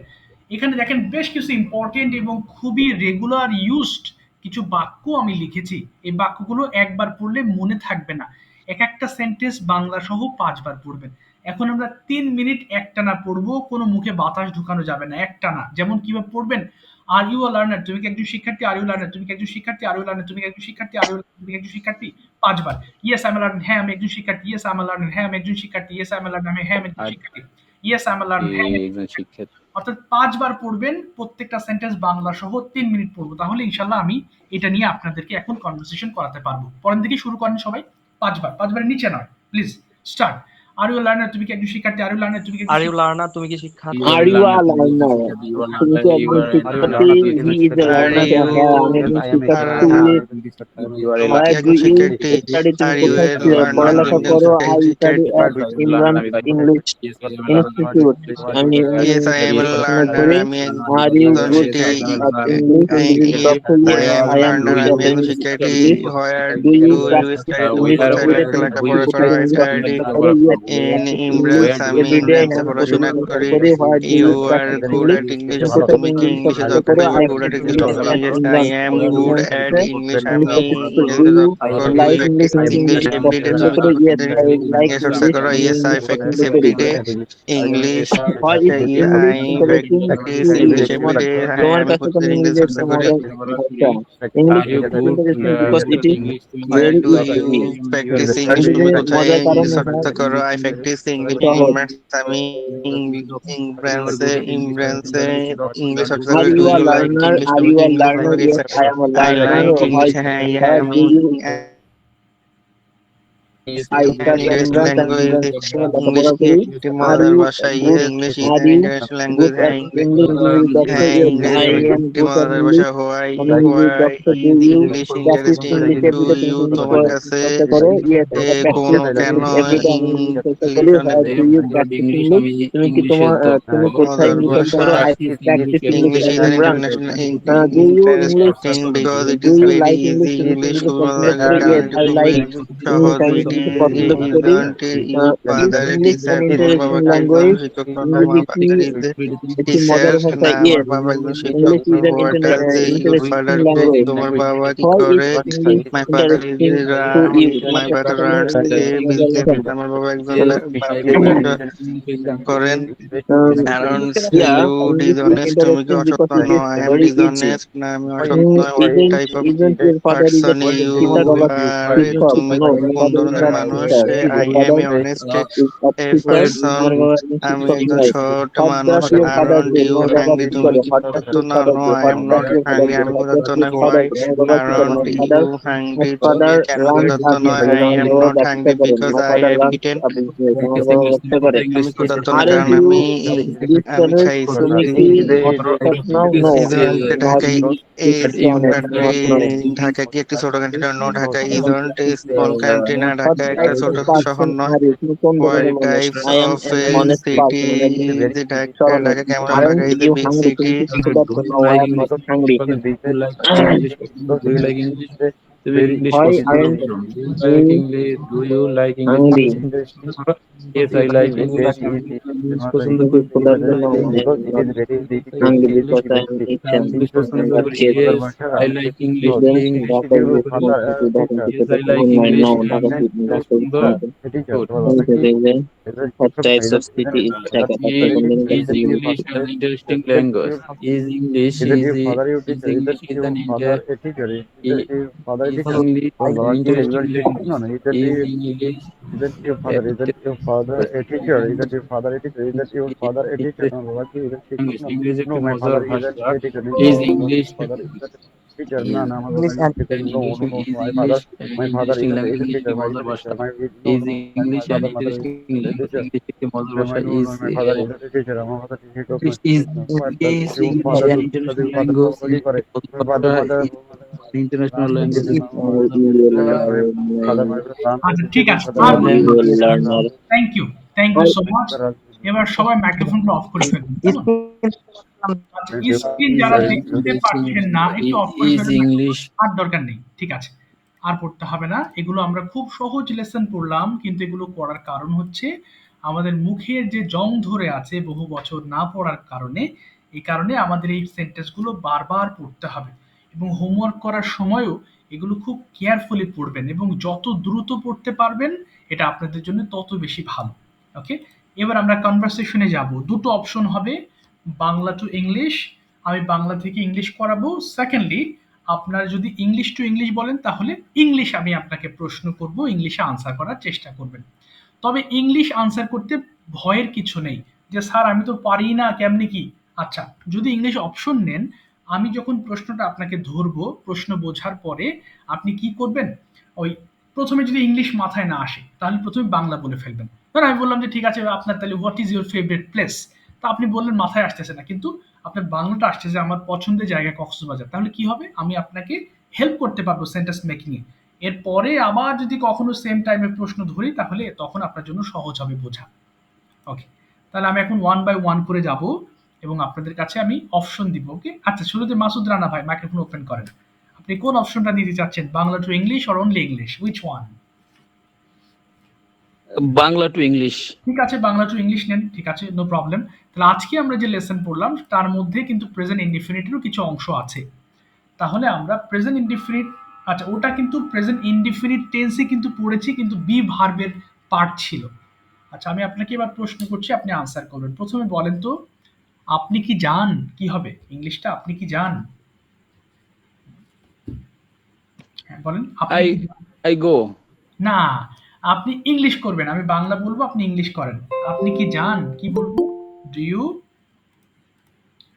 এখানে দেখেন বেশ কিছু ইম্পর্টেন্ট এবং খুবই রেগুলার ইউজড কিছু বাক্য আমি লিখেছি। এই বাক্যগুলো একবার পড়লে মনে থাকবে না। এক একটা সেন্টেন্স বাংলা সহ ৫ বার পড়বেন। এখন আমরা ৩ মিনিট একটানা পড়বো, কোনো মুখে বাতাস ঢুকানো যাবে না, একটানা। যেমন কিভাবে পড়বেন? আর ইউ আ লার্নার, তুমি কি একজন শিক্ষার্থী? আর ইউ লার্নার, তুমি কি একজন শিক্ষার্থী? আর ইউ লার্নার, তুমি কি একজন শিক্ষার্থী? আর ইউ তুমি কি একজন শিক্ষার্থী? ৫ বার। Yes I am a learner, হ্যাঁ আমি একজন শিক্ষার্থী। Yes I am a learner, হ্যাঁ আমি একজন শিক্ষার্থী। Yes I am a learner, হ্যাঁ আমি একজন আর শিক্ষার্থী। Yes I am a learner, হ্যাঁ আমি একজন একজন শিক্ষার্থী। শিক্ষার্থী। অর্থাৎ ৫ বার পড়বেন, প্রত্যেকটা সেন্টেন্স বাংলা সহ ৩ মিনিট পড়বো। তাহলে ইনশাআল্লাহ আমি এটা নিয়ে আপনাদেরকে এখন কনভারসেশন করাতে পারবো। পরের দিকে শুরু করেন সবাই। ৫ বার, ৫ বারের নিচে নয়। Please start. Are you learner, তুমি কি একজন শিক্ষার্থী? আর ইউ লার্নার, তুমি কি একজন আর ইউ শিক্ষার্থী? লার্নার, তুমি কি শিক্ষার্থী? Are you a learner? তুমি কি ইউ একজন আর শিক্ষার্থী? He is a Are learner. you, হ্যাঁ আমি একজন শিক্ষার্থী। আর তুমি ইউ আর তুমি কি where do একজন you শিক্ষার্থী? study? তুমি আর ইউ কোথায় এ লার্নার, পড়ালেখা তুমি কি করো? একজন I study শিক্ষার্থী? at Imran English Institute. আমি Yes, I am a পড়াশোনা learner, করি। আমি Are you একজন good শিক্ষার্থী। at English? English doctor? I Yes, am I am learner, good আমি at একজন English. শিক্ষার্থী। English. Where Do you do you practice study? তুমি English কোথায় every day? তুমি লেখাপড়া করো? কোথায় I English study চর্চা করো? Yes, I in practice English Imbrance, আমি every day. ইমব্রান্সে হ্যাঁ আমি পড়াশোনা প্রতিদিন চর্চা করি। করি। Where do You you are practice good English? at English, তুমি কোথায় তুমি কি ইংলিশ ইংলিশে চর্চা করো? দক্ষতা? You I are good at practice English English দক্ষতা? at Yes, I Imran am good at English, English আমি successful. Do ইংরেজিতে you দক্ষ। Do you like English? practice তুমি English ইংলিশ every day? পছন্দ তুমি করো? কি Yes, I like ইংলিশে চর্চা English. করো? আমি Yes, I ইংলিশ practice পছন্দ করি। every day English. Why is English I interesting? practice English English every তোমার day, হ্যাঁ তোমার আমি কাছে কোন প্রতিদিন ইংরেজি ইংরেজি চর্চা একটা করি। মজার আচ্ছা English are you is good interesting because it is Where very do you easy. practice English? ইংরেজি তুমি কোথায় মজার কারণ ইংলিশ হ্যাঁ চর্চা করো? I practice English in সহজ। Immerse, আমি ইমব্রান্সে ইংলিশ চর্চা Are করি। Do you a you like learner? English? Are তুমি you কি a ইংলিশ ভালো learner? লাগে? Yes, I am a I learner. like Why English, হ্যাঁ where আমি do you I study at ইংরেজি Imran and language, Imran English লেখাপড়া কি করি। একটি Are মজাদার you ভাষা। good? English is Are an you international language, good হ্যাঁ at English? English doctor? হ্যাঁ Yes, ইংরেজি I am একটি good at মজাদার ভাষা। English. হোয়াই আমি English why doctor. Do is you English practice interesting? English do every day? তুমি you English তোমার কাছে চর্চা করো? Yes, I কোনো practice কেন English every day. আমি ইংলিশ চর্চা করি। English Where do you practice English? তুমি কি তোমার তুমি কোথায় মজার ইংলিশ চর্চা ভাষা। করো? I practice English English at is an Imran. international Do you English? interesting because it Do is you very like English? easy. তুমি কি ইংলিশ ইংলিশ খুব ভালো পছন্দ লাগে করো? কারণ Yes, এটি I খুবই like সহজ। English. আমি ইট ইংলিশ ইজ পছন্দ করি। You Is father, it English is an তোমার interesting বাবাকে একজন language? শিক্ষক না, ইংরেজি আমার কি ফাদার ইজ একটি মজার টিচার ভাষা? না, আমার Yes, বাবা একজন শিক্ষক English না। is an what does your interesting father do? language. তোমার বাবা কি Why is করে? English my father is interesting to you? তোমার মাই কাছে ফাদার কেন রানস ইংলিশ এ একটি মজার বিজনেস, ভাষা? আমার বাবা একজন ব্যবসা করেন। অ্যারনস, Yeah, you English is dishonest, তুমি কি interesting because অসত্য it নও? is I am very easy. Dishonest, না আমি অসত্য নই। What type of Isn't your father is a person you teacher or a are, শিক্ষক? তুমি No, my কোন father is ধরনের not মানুষ? teacher. My I am father A honest is a A teacher. Person, আমার বাবা একজন আমি শিক্ষক একজন নয়। ছোট What মানুষ। does your father aren't do? You আমার বাবা হ্যাংরি, কি তুমি করে? কি What does ক্ষুধার্ত your না? father no, do? I What am does not your father hungry, do? আমি What does ক্ষুধার্ত না। your father why do? আমার বাবা কি করে? Aren't My you father My hungry, তুমি father কেন runs ক্ষুধার্ত a নয়? business. আই আমার এম বাবা নট ব্যবসা হ্যাংরি করে। Because My I father have runs eaten, a business. আমার বাবা ব্যবসা করে। আমি ক্ষুধার্ত না Aren't কারণ you আমি dishonest? খাইছি। তুমি কি অসৎ নও? No, I am isn't not Dhaka is dishonest. Not নয়। ঢাকা কি একটি ছোট country? No, Dhaka isn't a small country, না What ঢাকা একটা type ছোট of শহর person নয়। are you? তুমি কোন হোয়াট ধরনের মানুষ? Types I am of an A honest city person. আমি একজন ইজ ঢাকা? সরল ঢাকা ব্যক্তি। কেমন? Aren't Dhaka is a you big hungry? City. তুমি কি ক্ষুধার্ত? No, I am not hungry. Why aren't you hungry? তুমি কি ক্ষুধার্ত? No, I am not hungry because I am eaten. I am not খেয়েছি। Then Dhaka English small city Dhaka সিটিতে শহর নয়। No, Dhaka city Dhaka small city. What types of city is Dhaka? Dhaka কোন ধরনের Is city? English an interesting language? Is English is English is an is English an interesting language? Is English ইংরেজি একটি মজার ভাষা। Is English English and interesting language একটি মজার ভাষা। Is English an interesting language, English একটি মজার ভাষা। Is is English an interesting language, English একটি মজার ভাষা। international language If our individual learner, আচ্ছা ঠিক আছে, আর বলুন। individual learner, thank you so much. এবার সবাই মাইক্রোফোনটা অফ করে ফেলুন, কেমন? আচ্ছা, স্ক্রিন যারা দেখতে পাচ্ছেন না একটু অফ করে is ফেলুন। English. আর দরকার নেই, ঠিক আছে, আর পড়তে হবে না। এগুলো আমরা খুব সহজ লেসন পড়লাম, কিন্তু এগুলো পড়ার কারণ হচ্ছে আমাদের মুখের যে জং ধরে আছে বহু বছর না পড়ার কারণে, এই কারণে আমাদের এই সেন্টেন্সগুলো বারবার পড়তে হবে এবং হোমওয়ার্ক করার সময়ও এগুলো খুব কেয়ারফুলি পড়বেন এবং যত দ্রুত পড়তে পারবেন এটা আপনাদের জন্য তত বেশি ভালো। ওকে, এবার আমরা কনভারসেশনে যাব। দুটো অপশন হবে, বাংলা টু ইংলিশ, আমি বাংলা থেকে ইংলিশ করাবো। সেকেন্ডলি, আপনার যদি ইংলিশ টু ইংলিশ বলেন তাহলে ইংলিশ আমি আপনাকে প্রশ্ন করব, ইংলিশে আনসার করার চেষ্টা করবেন। তবে ইংলিশ আনসার করতে ভয়ের কিছু নেই যে স্যার আমি তো পারি না, কেমনি কি। আচ্ছা, যদি ইংলিশ অপশন নেন, আমি যখন প্রশ্নটা আপনাকে ধরবো, প্রশ্ন বোঝার পরে আপনি কি করবেন, ওই প্রথমে যদি ইংলিশ মাথায় না আসে তাহলে প্রথমে বাংলা বলে ফেলবেন। ধর আমি বললাম যে ঠিক আছে আপনার তাহলে what is your favourite place, তা আপনি বললেন মাথায় আসতেছে না, কিন্তু আপনার বাংলাটা আসছে যে আমার পছন্দের জায়গা কক্সবাজার, তাহলে কি হবে, আমি আপনাকে হেল্প করতে পারবো সেন্টেন্স মেকিং এ। এরপরে আবার যদি কখনো সেম টাইমে প্রশ্ন ধরি তাহলে তখন আপনার জন্য সহজ হবে বোঝা। ওকে, তাহলে আমি এখন ওয়ান বাই ওয়ান করে যাব এবং আপনাদের কাছে আমি অপশন দিব। ওকে, আচ্ছা, শুরুতে মাসুদ রানা ভাই মাইক্রোফোন ওপেন করেন। আপনি কোন অপশনটা নিতে চাচ্ছেন, Bangla to English or only English, which one? Bangla to English. ঠিক আছে, বাংলা টু ইংলিশ নেন, ঠিক আছে, নো প্রবলেম। তাহলে আজকে আমরা যে লেসন পড়লাম তার মধ্যে কিন্তু প্রেজেন্ট ইনডিফিনিটেরও কিছু অংশ আছে। তাহলে আমরা প্রেজেন্ট ইনডিফিনিট, আচ্ছা ওটা কিন্তু প্রেজেন্ট ইনডিফিনিট টেন্সে কিন্তু পড়েছি, কিন্তু বি ভার্বের পার্ট ছিল। আচ্ছা, আমি আপনাকে এবার প্রশ্ন করছি, আপনি আনসার করবেন। প্রথমে বলেন তো, আপনি কি জান কি হবে ইংলিশটা, আপনি কি জান? হ্যাঁ বলেন, আপনি কি জান? I go. না, আপনি ইংলিশ করবেন, আমি বাংলা বলবো, আপনি ইংলিশ করেন। আপনি কি জান কি বলবো? ডু ইউ,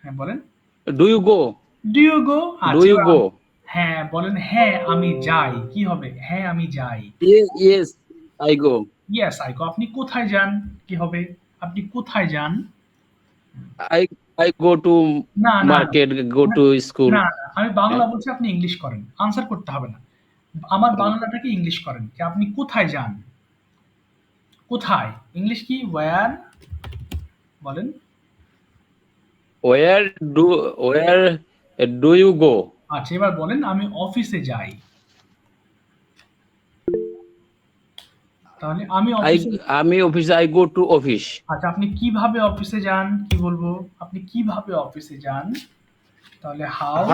হ্যাঁ বলেন, Do you go? Do you go. Do আচ্ছা you এবার go? হ্যাঁ বলেন, হ্যাঁ আমি যাই কি হবে, হ্যাঁ আমি যাই। Yes, yes, I go. Yes I গো। আপনি কোথায় যান কি হবে, আপনি কোথায় যান? I I go to না না market, go না to school. না, আমি বাংলা Yeah. বলছি, আপনি ইংলিশ করেন, আনসার করতে হবে না। আমার বাংলাটাকে ইংলিশ করেন, যে আপনি কোথায় যান, কোথায়, ইংলিশ কি, ওয়্যার, বলেন। Where do you go? আচ্ছা এবার বলেন, আমি অফিসে যাই। তাহলে আমি অফিসে, আমি অফিসে I go to office. আচ্ছা আপনি কিভাবে অফিসে যান কি বলবো, আপনি কিভাবে অফিসে যান, তাহলে how.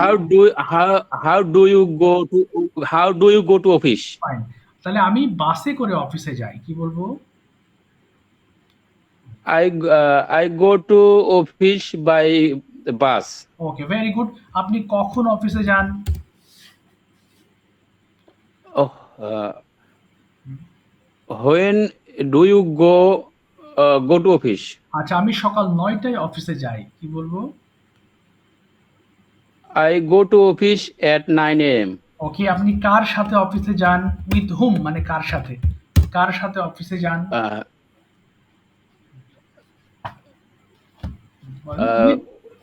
How do you go to office? Fine, তাহলে আমি বাসে করে অফিসে যাই কি বলবো? I go to office by bus. Okay, very good. আপনি কখন অফিসে যান? Oh, when do you go to office? আচ্ছা, আমি সকাল 9টায় অফিসে যাই কি বলবো? I go to office at 9 a.m. ওকে, আপনি কার সাথে অফিসে যান, উইথ হুম মানে কার সাথে, কার সাথে অফিসে যান Uh, বলেন।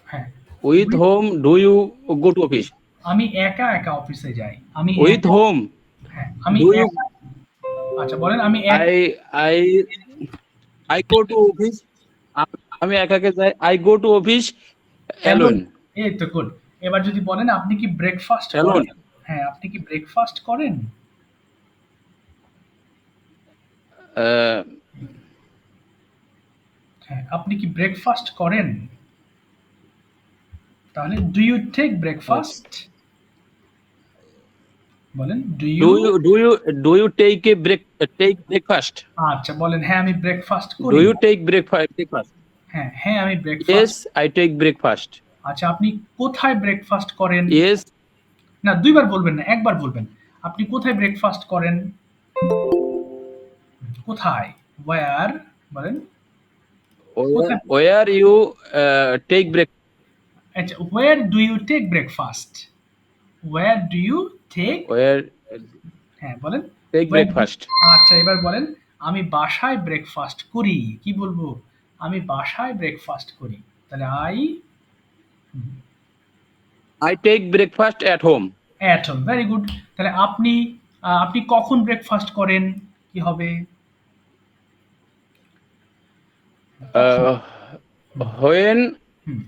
হ্যাঁ, with whom do you go to office? আমি একা একা অফিসে যাই, আমি With একা- whom? হ্যাঁ আমি Do you? একা- আচ্ছা বলেন, আমি I go to office. আমি একাকে যাই। I go to office alone. এই তো গুড। এবার যদি বলেন, আপনি কি ব্রেকফাস্ট Alone. করেন? হ্যাঁ, আপনি কি ব্রেকফাস্ট করেন? Uh, হ্যাঁ, আপনি কি ব্রেকফাস্ট করেন? তাহলে ডু ইউ টেক ব্রেকফাস্ট, বলেন do you. do you take breakfast? আচ্ছা বলেন, হ্যাঁ আমি ব্রেকফাস্ট করি। Do you take breakfast? হ্যাঁ হ্যাঁ আমি breakfast. Yes, I take breakfast. আচ্ছা, আপনি কোথায় ব্রেকফাস্ট করেন? Yes, না, দুইবার বলবেন না, একবার বলবেন। আপনি কোথায় ব্রেকফাস্ট করেন? কোথায়, ওয়্যার, বলেন। where you take breakfast? আচ্ছা, where do you take breakfast? Where do you take, Where হ্যাঁ বলেন। take Where do- breakfast? আচ্ছা এবার বলেন, আমি বাসায় ব্রেকফাস্ট করি কি বলবো? আমি বাসায় ব্রেকফাস্ট করি, তাহলে I take breakfast at home. At all. Very good. তাহলে আপনি আপনি কখন ব্রেকফাস্ট করেন? কি হবে? কখন? Uh, when hmm.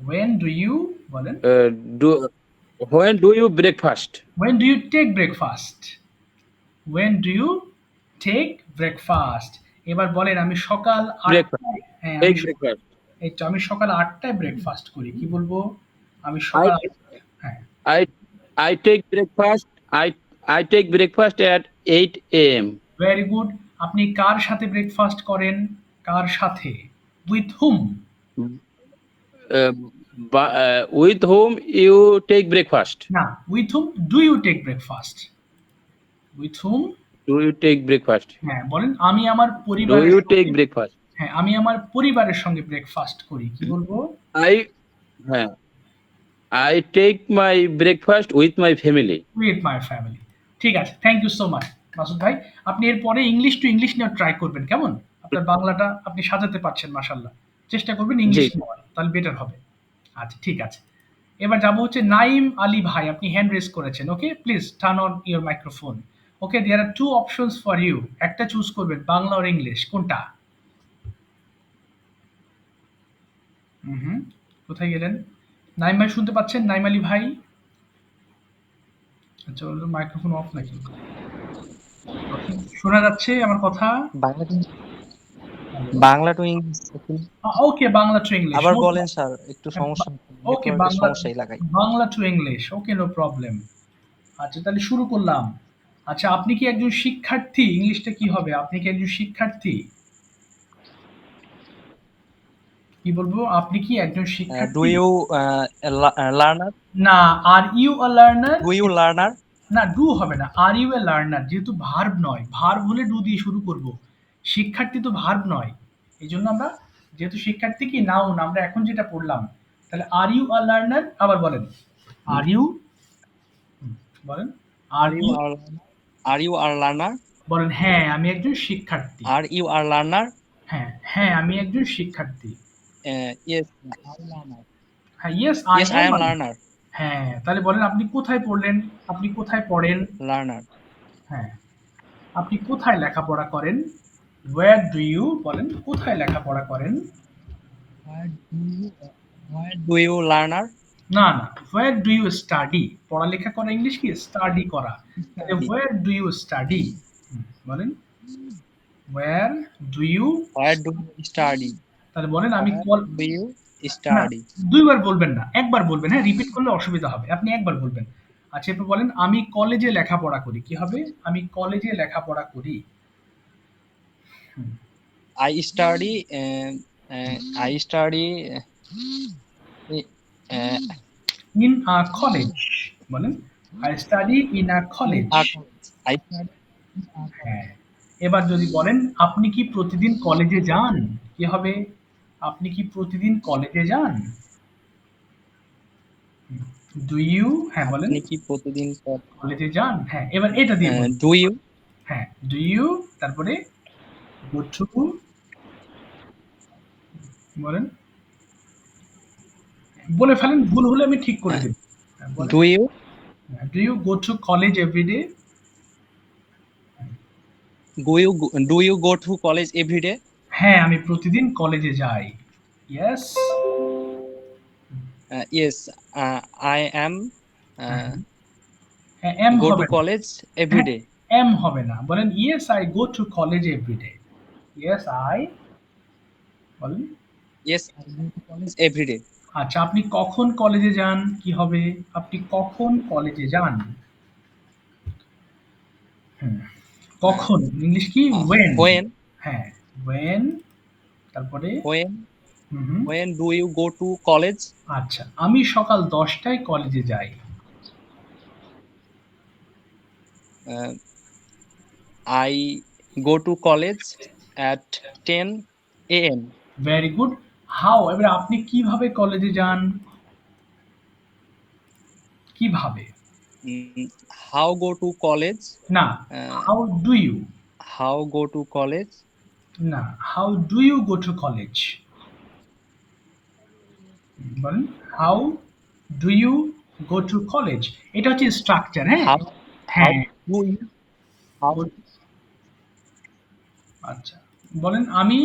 When do you বলেন? uh, do when do you breakfast? When do you take breakfast? When do you take breakfast? এবার বলেন আমি সকাল Breakfast. ৮টায় হ্যাঁ, Take breakfast. আমি সকাল ৮টায় ব্রেকফাস্ট করি। কি বলবো? আমি I সকাল হ্যাঁ, I I take breakfast. I take breakfast at 8 a.m. Very good. আপনি কার সাথে ব্রেকফাস্ট করেন? কার সাথে? With whom? With whom you take breakfast? না, with whom do you take breakfast? With whom? Do you take breakfast? হ্যাঁ, বলেন আমি আমার Do পরিবারের you সঙ্গে take breakfast? হ্যাঁ, আমি আমার পরিবারের সঙ্গে ব্রেকফাস্ট করি। কি বলবো? I I take my breakfast with my family. With my family. ঠিক আছে। Thank you so much Masud ভাই। আপনি এরপরে ইংলিশ টু ইংলিশ নেওয়ার ট্রাই করবেন, কেমন? আপনার বাংলাটা আপনি সাজাতে পারছেন মাশাআল্লাহ। চেষ্টা করবেন ইংলিশ জি। নেওয়ার, তাহলে বেটার হবে। আচ্ছা, ঠিক আছে। এবার যাবো হচ্ছে নাইম আলী ভাই, আপনি হ্যান্ড রেজ করেছেন। Okay, please turn on your microphone. Okay, there are 2 options for you. একটা চুজ করবেন, বাংলা অর ইংলিশ, কোনটা? হুম, কোথায় গেলেন? নাইম ভাই শুনতে পাচ্ছেন? নাইম আলী ভাই? আচ্ছা, ওর মাইক্রোফোন অফ নাকি? ওকে, শোনা যাচ্ছে আমার কথা? Bangla to Bangla to English okay, Bangla to English. আবার বলেন স্যার, একটু হ্যাঁ, সমস্যা, ওকে, নেটওয়ার্কের সমস্যা এলাকায়। Bangla to English. Okay, no problem. আচ্ছা, তাহলে শুরু করলাম। আচ্ছা, আপনি কি একজন শিক্ষার্থী? ইংলিশটা কি হবে? আপনি কি একজন শিক্ষার্থী? কি বলবো? আপনি কি একজন ডু শিক্ষার্থী? You learner? না, are you a learner? Do you learner? না, ডু হবে না। আর ইউ এ লার্নার যেহেতু ভার্ব নয়, ভার্ব হলে ডু দিয়ে শুরু করব। শিক্ষার্থী তো ভার্ব নয়। এজন্য আমরা যেহেতু শিক্ষার্থী কি নাউন, আমরা এখন যেটা পড়লাম। তাহলে আর ইউ আ লার্নার? আবার বলেন। আর ইউ বলেন। Are are you you are you are learner? বলেন হ্যাঁ, আমি একজন শিক্ষার্থী। Are you are learner? হ্যাঁ, হ্যাঁ, আমি একজন শিক্ষার্থী। ইয়েস হ্যাঁ, yes I yes I am. Am learner. হ্যাঁ, তাহলে বলেন আপনি কোথায় পড়লেন? আপনি কোথায় পড়েন? লার্নার। হ্যাঁ, আপনি কোথায় লেখাপড়া করেন? Where do you বলেন কোথায় লেখাপড়া করেন? Do you learner? না, না। Where do you study? পড়ালেখা করা ইংলিশ কি? স্টাডি করা। তাহলে where do you study? বলেন where do you where do you study? তাহলে বলেন আমি ডু ইউ না, স্টাডি? ২ বার বলবেন না। ১ বার বলবেন, হ্যাঁ? রিপিট করলে অসুবিধা হবে। আপনি ১ বার বলবেন। আচ্ছা, এরপর বলেন আমি কলেজে লেখাপড়া করি। কি হবে? আমি কলেজে লেখাপড়া করি। Hmm, I study I study in a college বলেন I study in a college। I হ্যাঁ। এবার যদি বলেন আপনি কি প্রতিদিন কলেজে যান? কি হবে? আপনি কি প্রতিদিন কলেজে যান? Do you হ্যাঁ, বলেন আপনি কি প্রতিদিন কলেজে যান? হ্যাঁ, এবার এটা দিয়ে বলুন। ডু ইউ হ্যাঁ, do you তারপরে go to বলেন। বলে ফেলেন, ভুল হলে আমি ঠিক করে দেব। হ্যাঁ, বলেন। Do you Do you go to college every day? Do you go to college everyday? হ্যাঁ, আমি প্রতিদিন কলেজে যাই। Yes. ইয়েস আই অ্যাম হ্যাঁ, am গো টু হবে না। কলেজ হ্যাঁ, এভরিডে। am হবে না। বলেন yes I go to college every day. Yes I বলেন। Yes I go to college everyday. আচ্ছা, আপনি কখন কলেজে যান? কি হবে? আপনি কখন কলেজে যান? হুম, কখন ইংলিশ কি? when। হোয়েন হ্যাঁ, when তারপরে when hmm, hmm. When do you go to college? আচ্ছা, আমি সকাল 10টায় কলেজে যাই। I go to college at 10 AM. Very good. How এবারে আপনি কিভাবে কলেজে যান? কিভাবে? How go to college? না, how do you? How go to college? না, how do you go to college? বলেন how do you go to college. এটা হচ্ছে স্ট্রাকচার, হ্যাঁ? হাউ হাউ হ্যাঁ, ডু ইউ হাউ go- আচ্ছা। বলেন আমি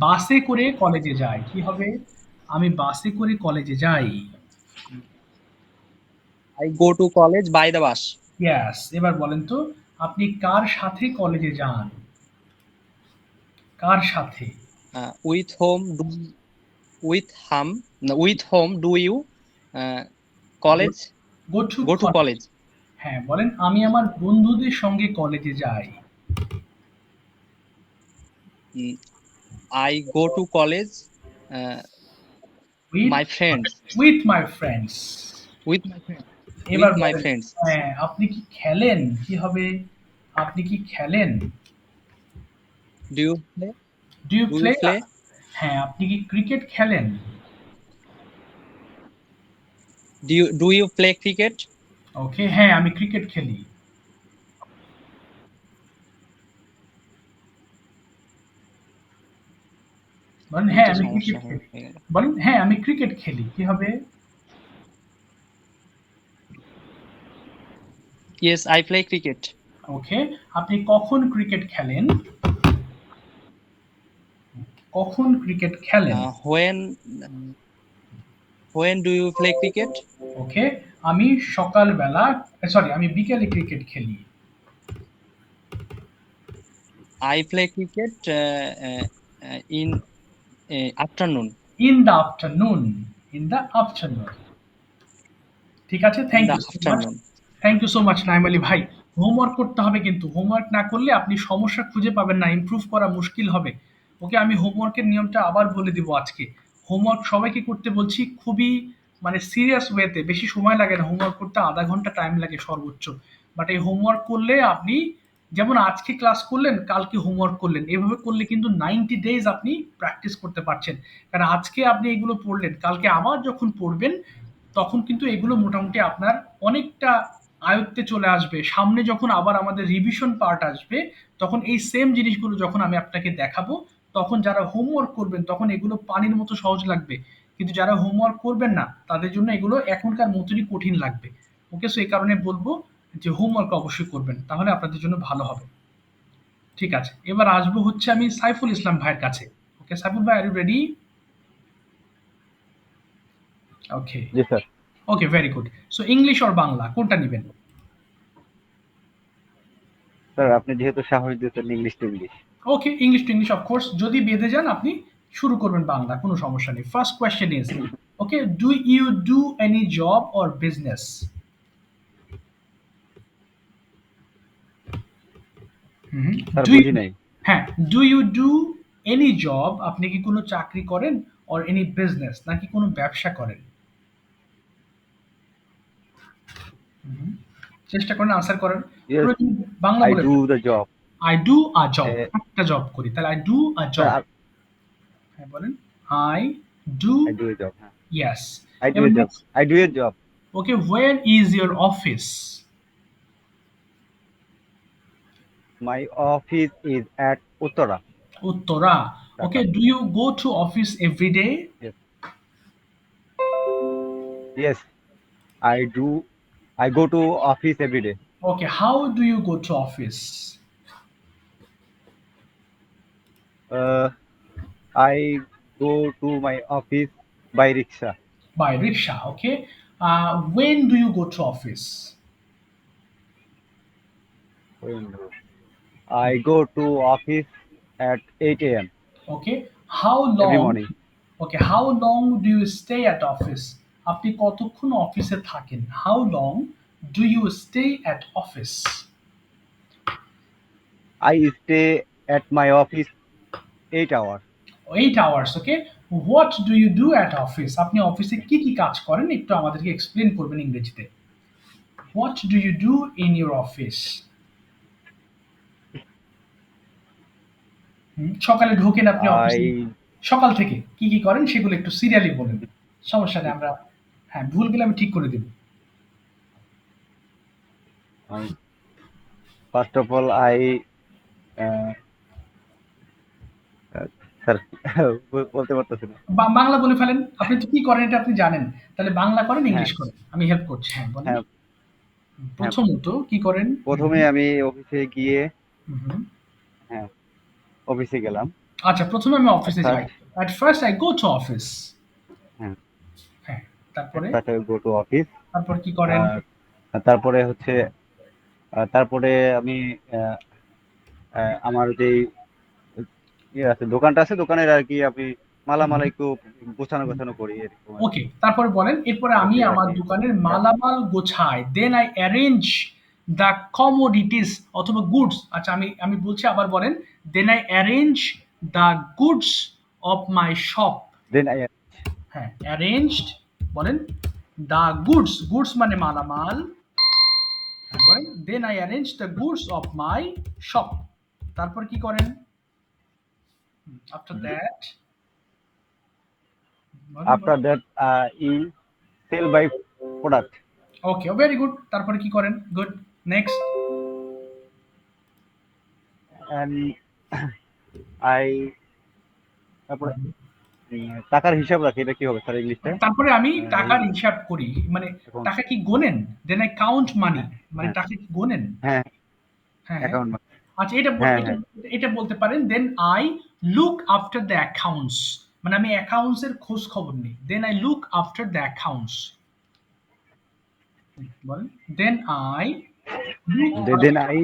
বাসে করে কলেজে যাই। কি হবে? আমি বাসে করে কলেজে যাই। I go to college by the bus. Yes. এবার বলেন তো আপনি কার সাথে কলেজে যান? কার সাথে? With whom do with whom with whom do you college go to go to college. College. হ্যাঁ, বলেন আমি আমার বন্ধুদের সঙ্গে কলেজে যাই। I go to college with my friends with my friends. With my friends এবার উইথ মাই বলেন, ফ্রেন্ডস। হ্যাঁ, আপনি কি খেলেন? কি হবে? আপনি কি খেলেন? Do you play do you do you play? Play হ্যাঁ, আপনি কি ক্রিকেট খেলেন? Do you play cricket? Okay, হ্যাঁ, আমি ক্রিকেট খেলি। বলেন এই হ্যাঁ, তো আমি সমস্যা ক্রিকেট খেলি। হয়ে গেল। বলেন হ্যাঁ, আমি ক্রিকেট খেলি। কি হবে? Yes I play cricket. Okay, আপনি কখন ক্রিকেট খেলেন? কখন ক্রিকেট খেলেন? When when do you play cricket? Okay, আমি সকালবেলা, সরি, আমি বিকেলে ক্রিকেট খেলি। I play cricket in afternoon. In the afternoon. In the afternoon. ঠিক আছে, in thank the you so much. Afternoon. Thank you so much Naim Ali ভাই। Homework করতে হবে কিন্তু হোমওয়ার্ক না করলে আপনি সমস্যা খুঁজে পাবেন না, ইমপ্রুভ করা মুশকিল হবে। ওকে, আমি হোমওয়ার্কের নিয়মটা আবার বলে দিব আজকে। হোমওয়ার্ক সবাইকে করতে বলছি খুবই মানে সিরিয়াস ওয়েতে, বেশি সময় লাগে না হোমওয়ার্ক করতে, আধা ঘন্টা টাইম লাগে সর্বোচ্চ। বাট এই হোমওয়ার্ক করলে আপনি যেমন আজকে ক্লাস করলেন কালকে হোমওয়ার্ক করলেন, এভাবে করলে কিন্তু 90 ডেজ আপনি প্র্যাকটিস করতে পারছেন। কারণ আজকে আপনি এগুলো পড়লেন, কালকে আবার যখন পড়বেন তখন কিন্তু এগুলো মোটামুটি আপনার অনেকটা আয়ত্তে চলে আসবে। সামনে যখন আবার আমাদের রিভিশন পার্ট আসবে তখন এই সেম জিনিসগুলো যখন আমি আপনাকে দেখাবো তখন যারা হোমওয়ার্ক করবেন তখন এগুলো পানির মতো সহজ লাগবে, কিন্তু যারা হোমওয়ার্ক করবেন না তাদের জন্য এগুলো এখনকার মতনই কঠিন লাগবে। ওকে, সো এই কারণে বলবো যে হোমওয়ার্ক অবশ্যই করবেন, তাহলে আপনাদের জন্য ভালো হবে। ঠিক আছে, এবার আসবো হচ্ছে আমি সাইফুল ইসলাম ভাইয়ের কাছে। ওকে সাইফুল ভাই, আর ইউ রেডি? ওকে। জি sir. Okay, very good. So English or Bangla কোনটা নেবেন? স্যার আপনি যেহেতু সাহস দিয়েছেন, English to English. Okay, English to English of course. যদি বেঁধে যান আপনি শুরু করবেন বাংলা, কোনো সমস্যা নেই। First question is, okay, do you do any job or business? Sir do বুঝি নাই। হ্যাঁ, do you do any job, আপনি কি কোনো চাকরি করেন? অর এনি বিজনেস, নাকি কোনো ব্যবসা করেন? হুম, চেষ্টা করেন আনসার করার। ইয়েস, প্রয়োজন বাংলা আই বলে do the job. I do a job, একটা জব করি, তাহলে I do a job. Sir হ্যাঁ বলেন, I do. I do a job. হ্যাঁ, ইয়েস। আই ডু এবার এ job, next, I do a job. Okay, where is your office? My office is at Uttara, Uttora. Dhaka. Okay, do you go to office every day? Yes, yes, I do, I go to office every day. Okay, how do you go to office? I go to my office by rickshaw. By rickshaw. Okay. When do you go to office? I go to office at 8 a.m. Okay. How every long? Morning. Okay, how long do you stay at office? আপনি কতক্ষণ অফিসে থাকেন? How long do you stay at office? I stay at my office 8 hours. 8 hours. Okay, what do you do at office? আপনি অফিসে কি কি কাজ করেন একটু আমাদেরকে এক্সপ্লেন করবেন ইংরেজিতে। What do you do in your office? সকালে ঢোকেন আপনি অফিসে, I সকাল থেকে কি কি করেন সেগুলো একটু সিরিয়ালি বলেন। সমস্যা নেই, আমরা হ্যাঁ ভুল গেলে আমি ঠিক করে দেব। first of all I uh, sir বলতে পারতেছি না। বাংলা বলে ফেলেন। আপনি তো কি করেন এটা আপনি জানেন। তাহলে বাংলা করেন, হ্যাঁ ইংলিশ করেন। আমি হেল্প করছি। হ্যাঁ, বলেন। হ্যাঁ হ্যাঁ, প্রথমত কি করেন? প্রথমে আমি অফিসে গিয়ে, হুম, হুম। হ্যাঁ অফিসে গেলাম। আচ্ছা, প্রথমে আমি অফিসে যাই। First, At first I go to office. হ্যাঁ হ্যাঁ, তারপরে? First I go to office. তারপর কি করেন? তারপরে হচ্ছে তারপরে আমি আহ, আমার যেই ইয়ে আছে, দোকানটা আছে, দোকানের আর কি আমি মালামাল একটু গোছানো গোছানো করি এরকম আর কি। ওকে, তারপরে বলেন, এরপরে আমি এটাই আর আমার কি। দোকানের মালামাল গোছাই। Then I arrange the commodities অথবা গুডস। আচ্ছা, আমি বলছি, আবার বলেন। Then I arrange the goods of my shop. Then I, হ্যাঁ, অ্যারেঞ্জড বলেন। দ্য গুডস, গুডস মানে মালামাল। হ্যাঁ, বলেন। Then I arrange the goods of my shop. তারপর কি করেন? আফটার দ্যাট বলেন, after that I sell by product, okay, very good. তারপরে কি করেন? গুড। নেক্সট। অ্যান্ড আই, তারপরে টাকার হিসাব রাখি। এটা কি হবে স্যার ইংলিশে? তারপরে আমি টাকার হিসাব করি, মানে এখন টাকা কি গোনেন? দেন আই কাউন্ট মানি, হ্যাঁ মানে হ্যাঁ টাকা কি গোনেন? হ্যাঁ হ্যাঁ, হ্যাঁ। অ্যাকাউন্ট, আচ্ছা, হ্যাঁ এটা হ্যাঁ এটা বলতে পারেন। Then I look after the accounts, মানে আমি অ্যাকাউন্টস এর খোঁজ খবর নিই। Then I look after the accounts. বলেন। Then I look then I,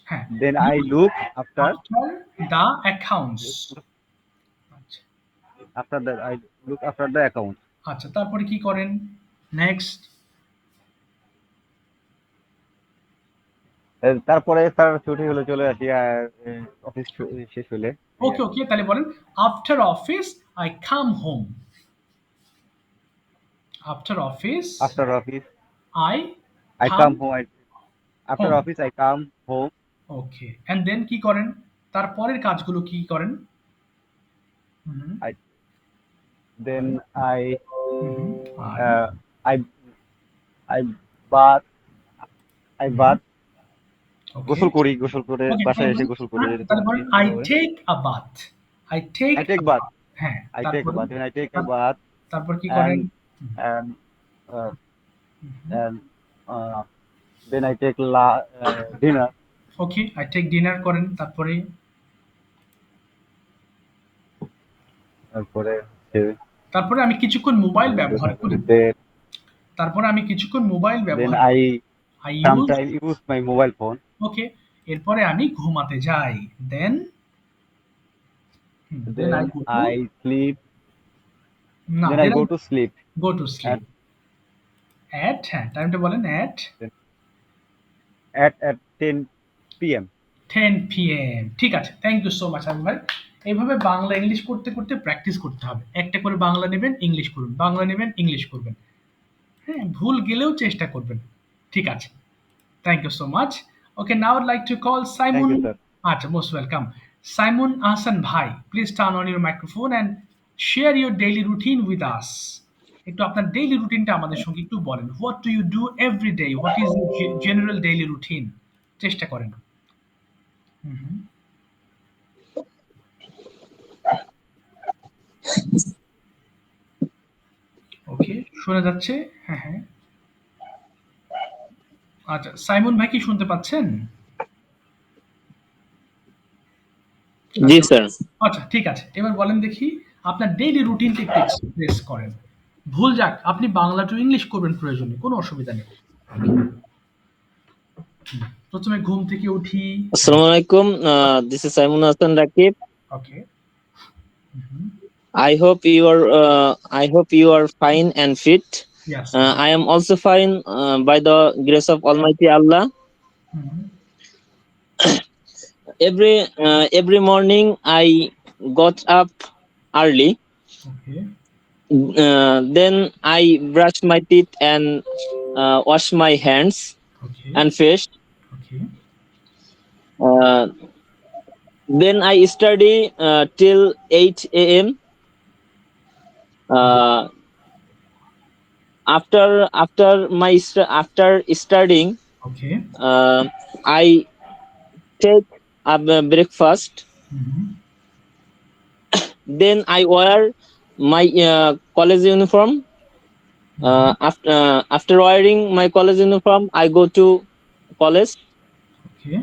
হ্যাঁ, then I look after, after the accounts. আচ্ছা, after the I look after the account. আচ্ছা, তারপরে কি করেন? নেক্সট। তারপরে স্যার ছুটি হলে চলে আসি, আর অফিস শেষ হলে এই ওকে, আর কি। ওকে, তাহলে বলেন। After office I come home. After office after office I I come come home, after home. Office I come home. Okay, and then কি করেন? তারপরের কাজগুলো কি করেন? Hmm, I then I hmm, I I I bath, I bath, okay, গোসল করি, গোসল করে ওকে, বাসায় তাহলে এসে বলেন। গোসল করি এরকম তাহলে আর কি বলেন আই ভাবে। Take a bath. I take I take a bath, bath. হ্যাঁ, আই টেক তারপরে? Bath, I take a bath তারপর কি করেন? and and and then I take dinner. Okay, I take dinner করেন। তারপরে? তারপরে তারপরে আমি কিছুক্ষণ মোবাইল ব্যবহার করি। then তারপরে আমি কিছুক্ষণ মোবাইল then ব্যবহার করি। I I use sometimes use my mobile phone. Okay, এরপরে আমি ঘুমাতে যাই। Then then I Then go to I sleep. না, Then I then I go to sleep go to at sleep. At, হ্যাঁ, টাইমটা বলেন। এট at 10 p.m. 10 PM। ঠিক আছে, থ্যাংক ইউ সো মাচ আমি ভাই। এইভাবে বাংলা ইংলিশ করতে করতে প্র্যাকটিস করতে হবে। একটা করে বাংলা নেবেন, ইংলিশ করবেন, বাংলা নেবেন, ইংলিশ করবেন। হ্যাঁ, ভুল গেলেও চেষ্টা করবেন। ঠিক আছে, thank you so much. Okay, now I'd like to call Thank Simon. you, sir. আচ্ছা, মোস্ট ওয়েলকাম। সাইমন আহসান ভাই, please turn on your microphone and share your daily routine with us. একটু আপনার ডেইলি রুটিনটা আমাদের সঙ্গে একটু বলেন। What do you do every day? What is your general daily routine? চেষ্টা করেন। হুম, হুম। ওকে, শোনা যাচ্ছে। হ্যাঁ, হ্যাঁ। আচ্ছা, সাইমন ভাই কি শুনতে পাচ্ছেন? জি আচ্ছা, স্যার। আচ্ছা, ঠিক আছে। এবার বলেন দেখি, আপনার ডেইলি রুটিনটা একটু এক্সপ্রেস করেন। ভুল যাক, আপনি বাংলা টু ইংলিশ করবেন প্রয়োজনে, কোনো অসুবিধা নেই। প্রথমে ঘুম থেকে উঠি। হ্যাঁ, আসসালামু আলাইকুম। This is Saimun Hasan Rakib. Okay. Hmm, I hope you are fine and fit. Yes. I am also fine by the grace of Almighty Allah. Hmm, Every morning I got up early. Okay, Then I brush my teeth and wash my hands okay, and face. Okay, Uh, then I study till 8 a.m. Uh, after studying, okay, I take a breakfast. Hmm, then I wear my college uniform. After wearing my college uniform, I go to college. Okay.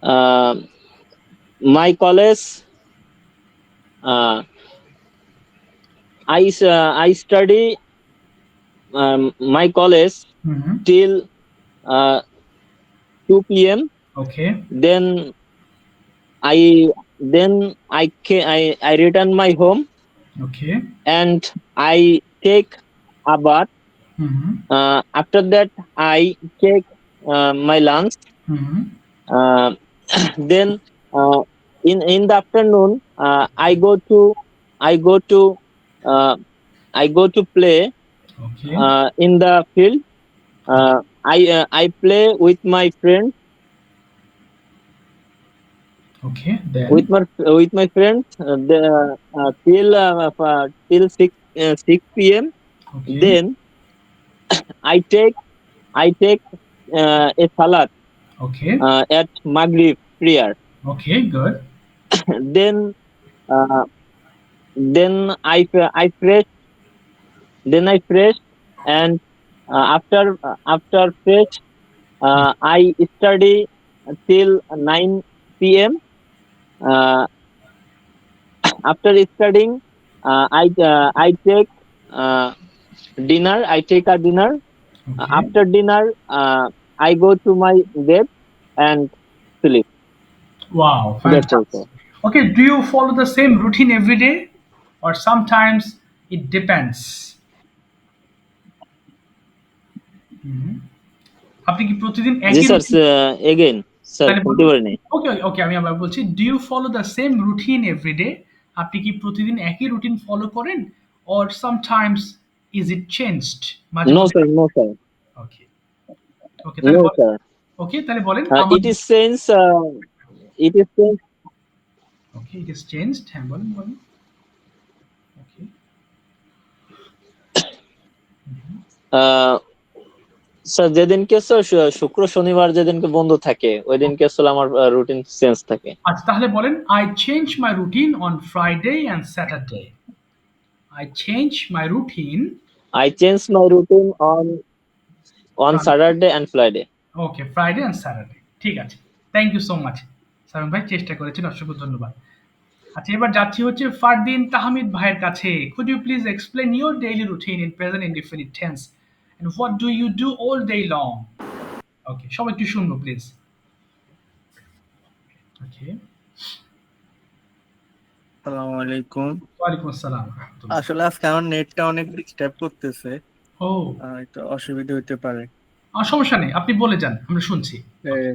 Uh, my college, uh, I study my college Mm-hmm. till uh, 2 p.m. Okay. Then I return my home Okay. and I take a bath. Mm-hmm. After that, I take my lunch. Mm-hmm. Uh, then uh, in the afternoon, I go to uh, I go to play Okay. in the field. Okay. I play with my friends Okay. Then. with my friends till 6 p.m. Okay. Then I take I take a salat Okay. at Maghrib prayer. Okay. Good. Then uh, then I fresh I fresh and after fresh I study till 9 p.m. Uh, After studying, I take uh, dinner. I take a dinner. Okay. After dinner, I go to my bed and sleep. Wow. That's all, Fantastic. sir. Okay. Do you follow the same routine every day, or sometimes it depends? হুম। আপনি কি প্রতিদিন জি একই sir, routine again sir তাহলে শুনতে বলুন পারিনি। ওকে, ওকে আমি আবার বলছি, do you follow the same routine everyday? আপনি কি প্রতিদিন একই রুটিন ফলো করেন? Or sometimes is it changed? মাঝে নো মধ্যে sir, no sir, okay, okay তাহলে নো বলেন। স্যার। ওকে তাহলে বলেন আমার it is change, it is change. Okay it is changed, হ্যাঁ বলেন বলেন। ওকে। স্যার যেদিনকে স্যার শুক্র শনিবার যেদিনকে বন্ধ থাকে ওই দিনকে আসলে আমার রুটিন চেঞ্জ থাকে। আচ্ছা তাহলে বলেন, I change my routine on Friday and Saturday. I change my routine I change my routine on Friday, Saturday and Friday. Okay Friday and Saturday. ঠিক আছে, thank you so much. Sayan ভাই চেষ্টা করেছেন, অসংখ্য ধন্যবাদ। আচ্ছা এবার যাচ্ছি হচ্ছে ফারদিন তাহমিদ ভাইয়ের কাছে। Could you please explain your daily routine in present indefinite tense and what do you do all day long? Okay সবাই একটু শুনবো প্লিজ। ওকে। আসসালামু আলাইকুম। ওয়ালাইকুম আসসালাম রাহমাতুল্লাহ। আসলে আজকে আমার নেটটা অনেক ডিস্টার্ব করতেছে, ও একটু অসুবিধা হতে পারে। সমস্যা নেই, আপনি বলে যান, আমরা শুনছি। ওকে।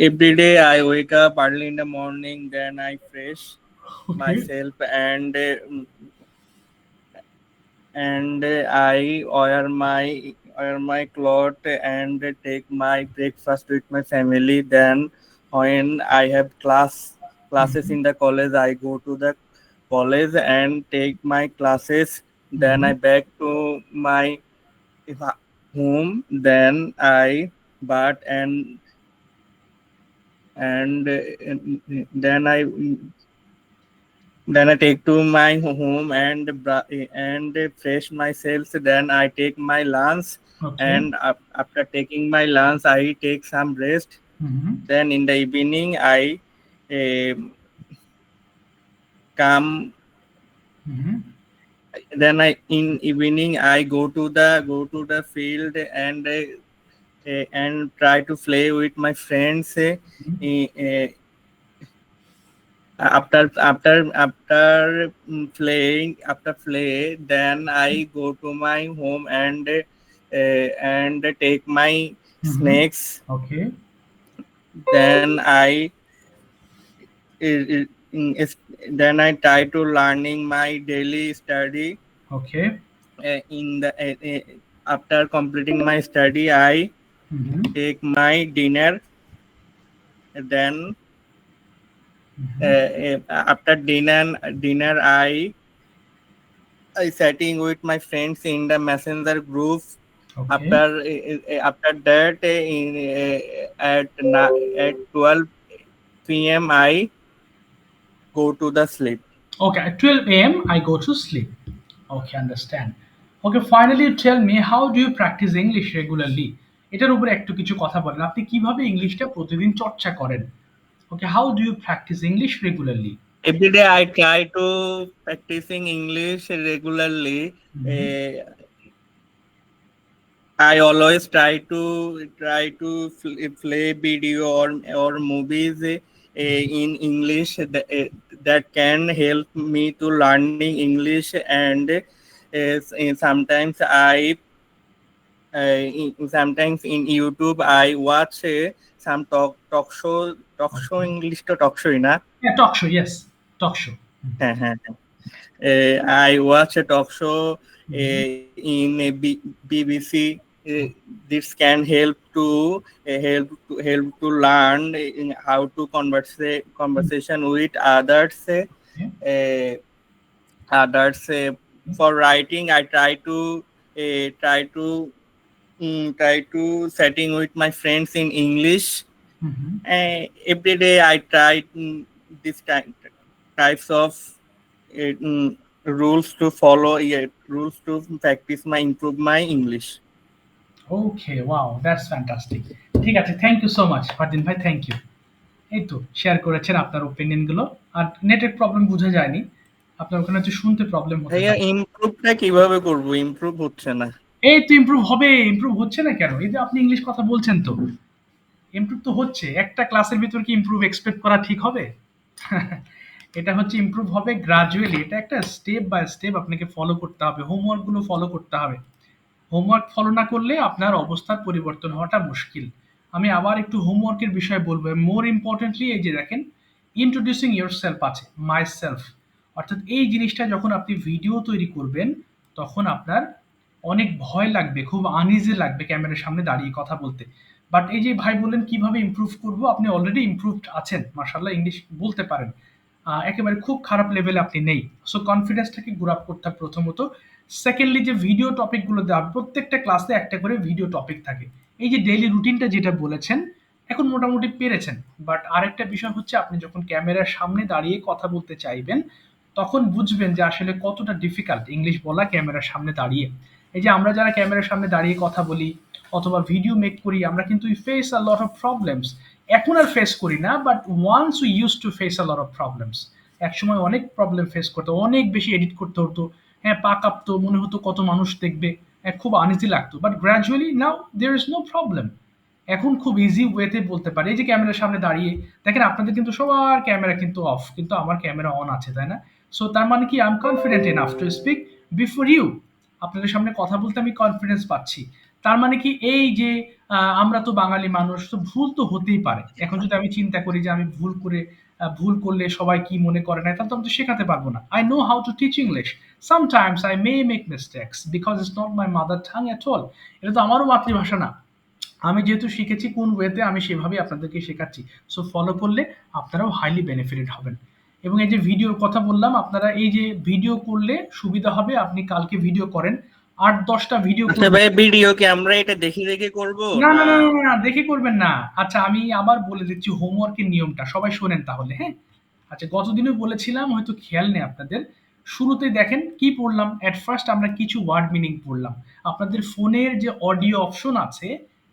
Every day I wake up early in the morning, then I fresh okay. myself and I wear my clothes and take my breakfast with my family. Then when I have classes in the college, I go to the college and take my classes. Then I back to my home. Then I bath and then I take to my home and fresh myself. Then I take my lunch, okay. and after taking my lunch, I take some rest. Then in the evening, I come. Then in evening I go to the field and try to play with my friends. Uh, after play, then I go to my home and take my snacks. Okay. Then uh, then I try to learning my daily study. Okay. In the after completing my study, I take my dinner. Then after dinner I sitting with my friends in the messenger group. Okay. After that, at 12 p.m. I go to the sleep. Okay, at 12 a.m. I go to sleep. Okay, understand. Okay, finally tell me how do you practice English regularly? এটার উপরে একটু কিছু কথা বলেন। আপনি কিভাবে ইংলিশটা প্রতিদিন চর্চা করেন? Okay, how do you practice English regularly? Every day I try to practicing English regularly. I always try to play video or movies in English that can help me to learning English, and sometimes sometimes in YouTube I watch some talk show English to talk show na. Yeah, talk show, yes. Talk show. I watch a talk show in a BBC. This can help to learn how to conversation with others. Others for writing, I try to setting with my friends in English. Every day I try this types of rules to follow, rules to practice improve my English. Okay, wow, that's fantastic. ঠিক আছে, thank you so much Fardin ভাই, thank you. এই তো share করেছেন আপনার opinion গুলো। আর নেটের problem বোঝা যায়নি, আপনার ওখানে হচ্ছে শুনতে প্রবলেম হতে ভাইয়া পারে। ইমপ্রুভটা কিভাবে করব? ইমপ্রুভ হচ্ছে না। এই তো ইমপ্রুভ হবে। ইমপ্রুভ হচ্ছে না কেন? এই যে আপনি ইংলিশ কথা বলছেন, তো ইমপ্রুভ তো হচ্ছে। একটা ক্লাসের ভিতর কি ইমপ্রুভ এক্সপেক্ট করা ঠিক হবে? এটা হচ্ছে ইমপ্রুভ হবে গ্রাজুয়ালি। এটা একটা স্টেপ বাই স্টেপ আপনাকে ফলো করতে হবে, হোমওয়ার্ক গুলো ফলো করতে হবে। হোমওয়ার্ক ফলো না করলে আপনার অবস্থার পরিবর্তন হওয়াটা মুশকিল। আমি আবার একটু হোমওয়ার্কের বিষয়ে বলবো। মোর ইম্পর্টেন্টলি এই যে দেখেন, ইন্ট্রোডিউসিং ইয়োর সেলফ আছে, মাই সেলফ। অর্থাৎ এই জিনিসটা যখন আপনি ভিডিও তৈরি করবেন, তখন আপনার অনেক ভয় লাগবে, খুব আনইজি লাগবে ক্যামেরার সামনে দাঁড়িয়ে কথা বলতে। বাট এই যে ভাই বললেন কিভাবে ইমপ্রুভ করব, আপনি অলরেডি ইমপ্রুভড আছেন, মাশাআল্লাহ ইংলিশ বলতে পারেন। একেবারে খুব খারাপ লেভেলে আপনি নেই। সো কনফিডেন্সটাকে গ্রো আপ করতে হবে প্রথমত। সেকেন্ডলি যে ভিডিও টপিকগুলো দেওয়া, প্রত্যেকটা ক্লাসে একটা করে ভিডিও টপিক থাকে। এই যে ডেইলি রুটিনটা যেটা বলেছেন, এখন মোটামুটি পেরেছেন। বাট আরেকটা বিষয় হচ্ছে, আপনি যখন ক্যামেরার সামনে দাঁড়িয়ে কথা বলতে চাইবেন, তখন বুঝবেন যে আসলে কতটা ডিফিকাল্ট ইংলিশ বলা ক্যামেরার সামনে দাঁড়িয়ে। এই যে আমরা যারা ক্যামেরার সামনে দাঁড়িয়ে কথা বলি অথবা ভিডিও মেক করি, আমরা কিন্তু we face a lot of problems. এখন আর ফেস করি না, but once we use to face a lot of problems. একসময় অনেক প্রবলেম ফেস করতে, অনেক বেশি এডিট করতে হতো। হ্যাঁ, পা কাঁপতো, মনে হতো কত মানুষ দেখবে, খুব আনইজি লাগতো। But gradually now there is no problem. এখন খুব ইজি ওয়েতে বলতে পারি। এই যে ক্যামেরার সামনে দাঁড়িয়ে দেখেন, আপনাদের কিন্তু সবার ক্যামেরা কিন্তু অফ, কিন্তু আমার ক্যামেরা অন আছে, তাই না? সো তার মানে কি, I am confident enough to speak before you. আপনাদের সামনে কথা বলতে আমি কনফিডেন্স পাচ্ছি। তার মানে কি, এই যে আমরা তো বাঙালি মানুষ, তো ভুল তো হতেই পারে। এখন যদি আমি চিন্তা করি যে আমি ভুল করলে সবাই কি মনে করে না, তাহলে তো আমি তো শেখাতে পারবো না। I know how to teach English. Sometimes I may make mistakes because it's not my mother tongue at all. এটা তো আমারও মাতৃভাষা না। আমি যেহেতু শিখেছি কোন ওয়েতে, আমি সেভাবেই আপনাদেরকে শেখাচ্ছি। সো ফলো করলে আপনারাও হাইলি বেনিফিটেড হবেন। এবং এই যে ভিডিওর কথা বললাম, আপনারা এই যে ভিডিও করলে সুবিধা হবে, আপনি কালকে ভিডিও করেন, ৮-১০টা ভিডিও আচ্ছা করবেন। ভাই, ভিডিও কি আমরা এটা দেখে দেখে করব না, না? না, না, না, না, দেখে করবেন না। আচ্ছা, আমি আবার বলে দিচ্ছি হোমওয়ার্কের নিয়মটা, সবাই শোনেন তাহলে, হ্যাঁ? আচ্ছা, গতদিনও বলেছিলাম, হয়তো খেয়াল নেই আপনাদের। শুরুতে দেখেন কি পড়লাম, এট ফার্স্ট আমরা কিছু ওয়ার্ড মিনিং পড়লাম। আপনাদের ফোনের যে অডিও অপশন আছে,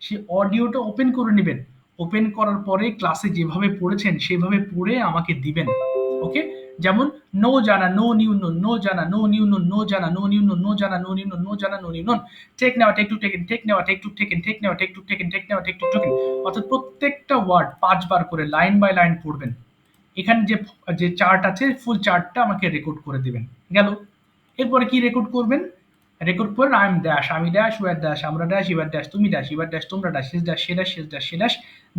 সেই অডিওটা ওপেন করে নেবেন। ওপেন করার পরে ক্লাসে যেভাবে পড়েছেন সেভাবে পড়ে আমাকে দিবেন। ওকে? যেমন নো জানা, নো নিউ নোন, নো জানা, নো নিউ নোন, নো জানা, নো নিউ নোন, নো জানা, নো নিউ নোন, নো জানা, নো নিউ নোন। টেক নেওয়া, টেক টু টেকেন, টেক নেওয়া, টেক টু টেকেন, টেক নেওয়া, টেক টু টেকেন, টেক নেওয়া, take to taken. অর্থাৎ প্রত্যেকটা word ৫ বার করে লাইন বাই লাইন পড়বেন। এখানে যে চার্ট আছে, ফুল চার্টটা আমাকে রেকর্ড করে দিবেন। গেল। এরপরে কি রেকর্ড করবেন? রেকর্ড করে আই এম ড্যাশ, আমি ড্যাশ, ইউ আর ড্যাশ, আমরা ড্যাশ, ইউ আর ড্যাশ, তুমি ড্যাশ, ইউ আর ড্যাশ, তোমরা ড্যাশ, হিজ ড্যাশ, সে ড্যাশ, হিজ ড্যাশ, সে ড্যাশ,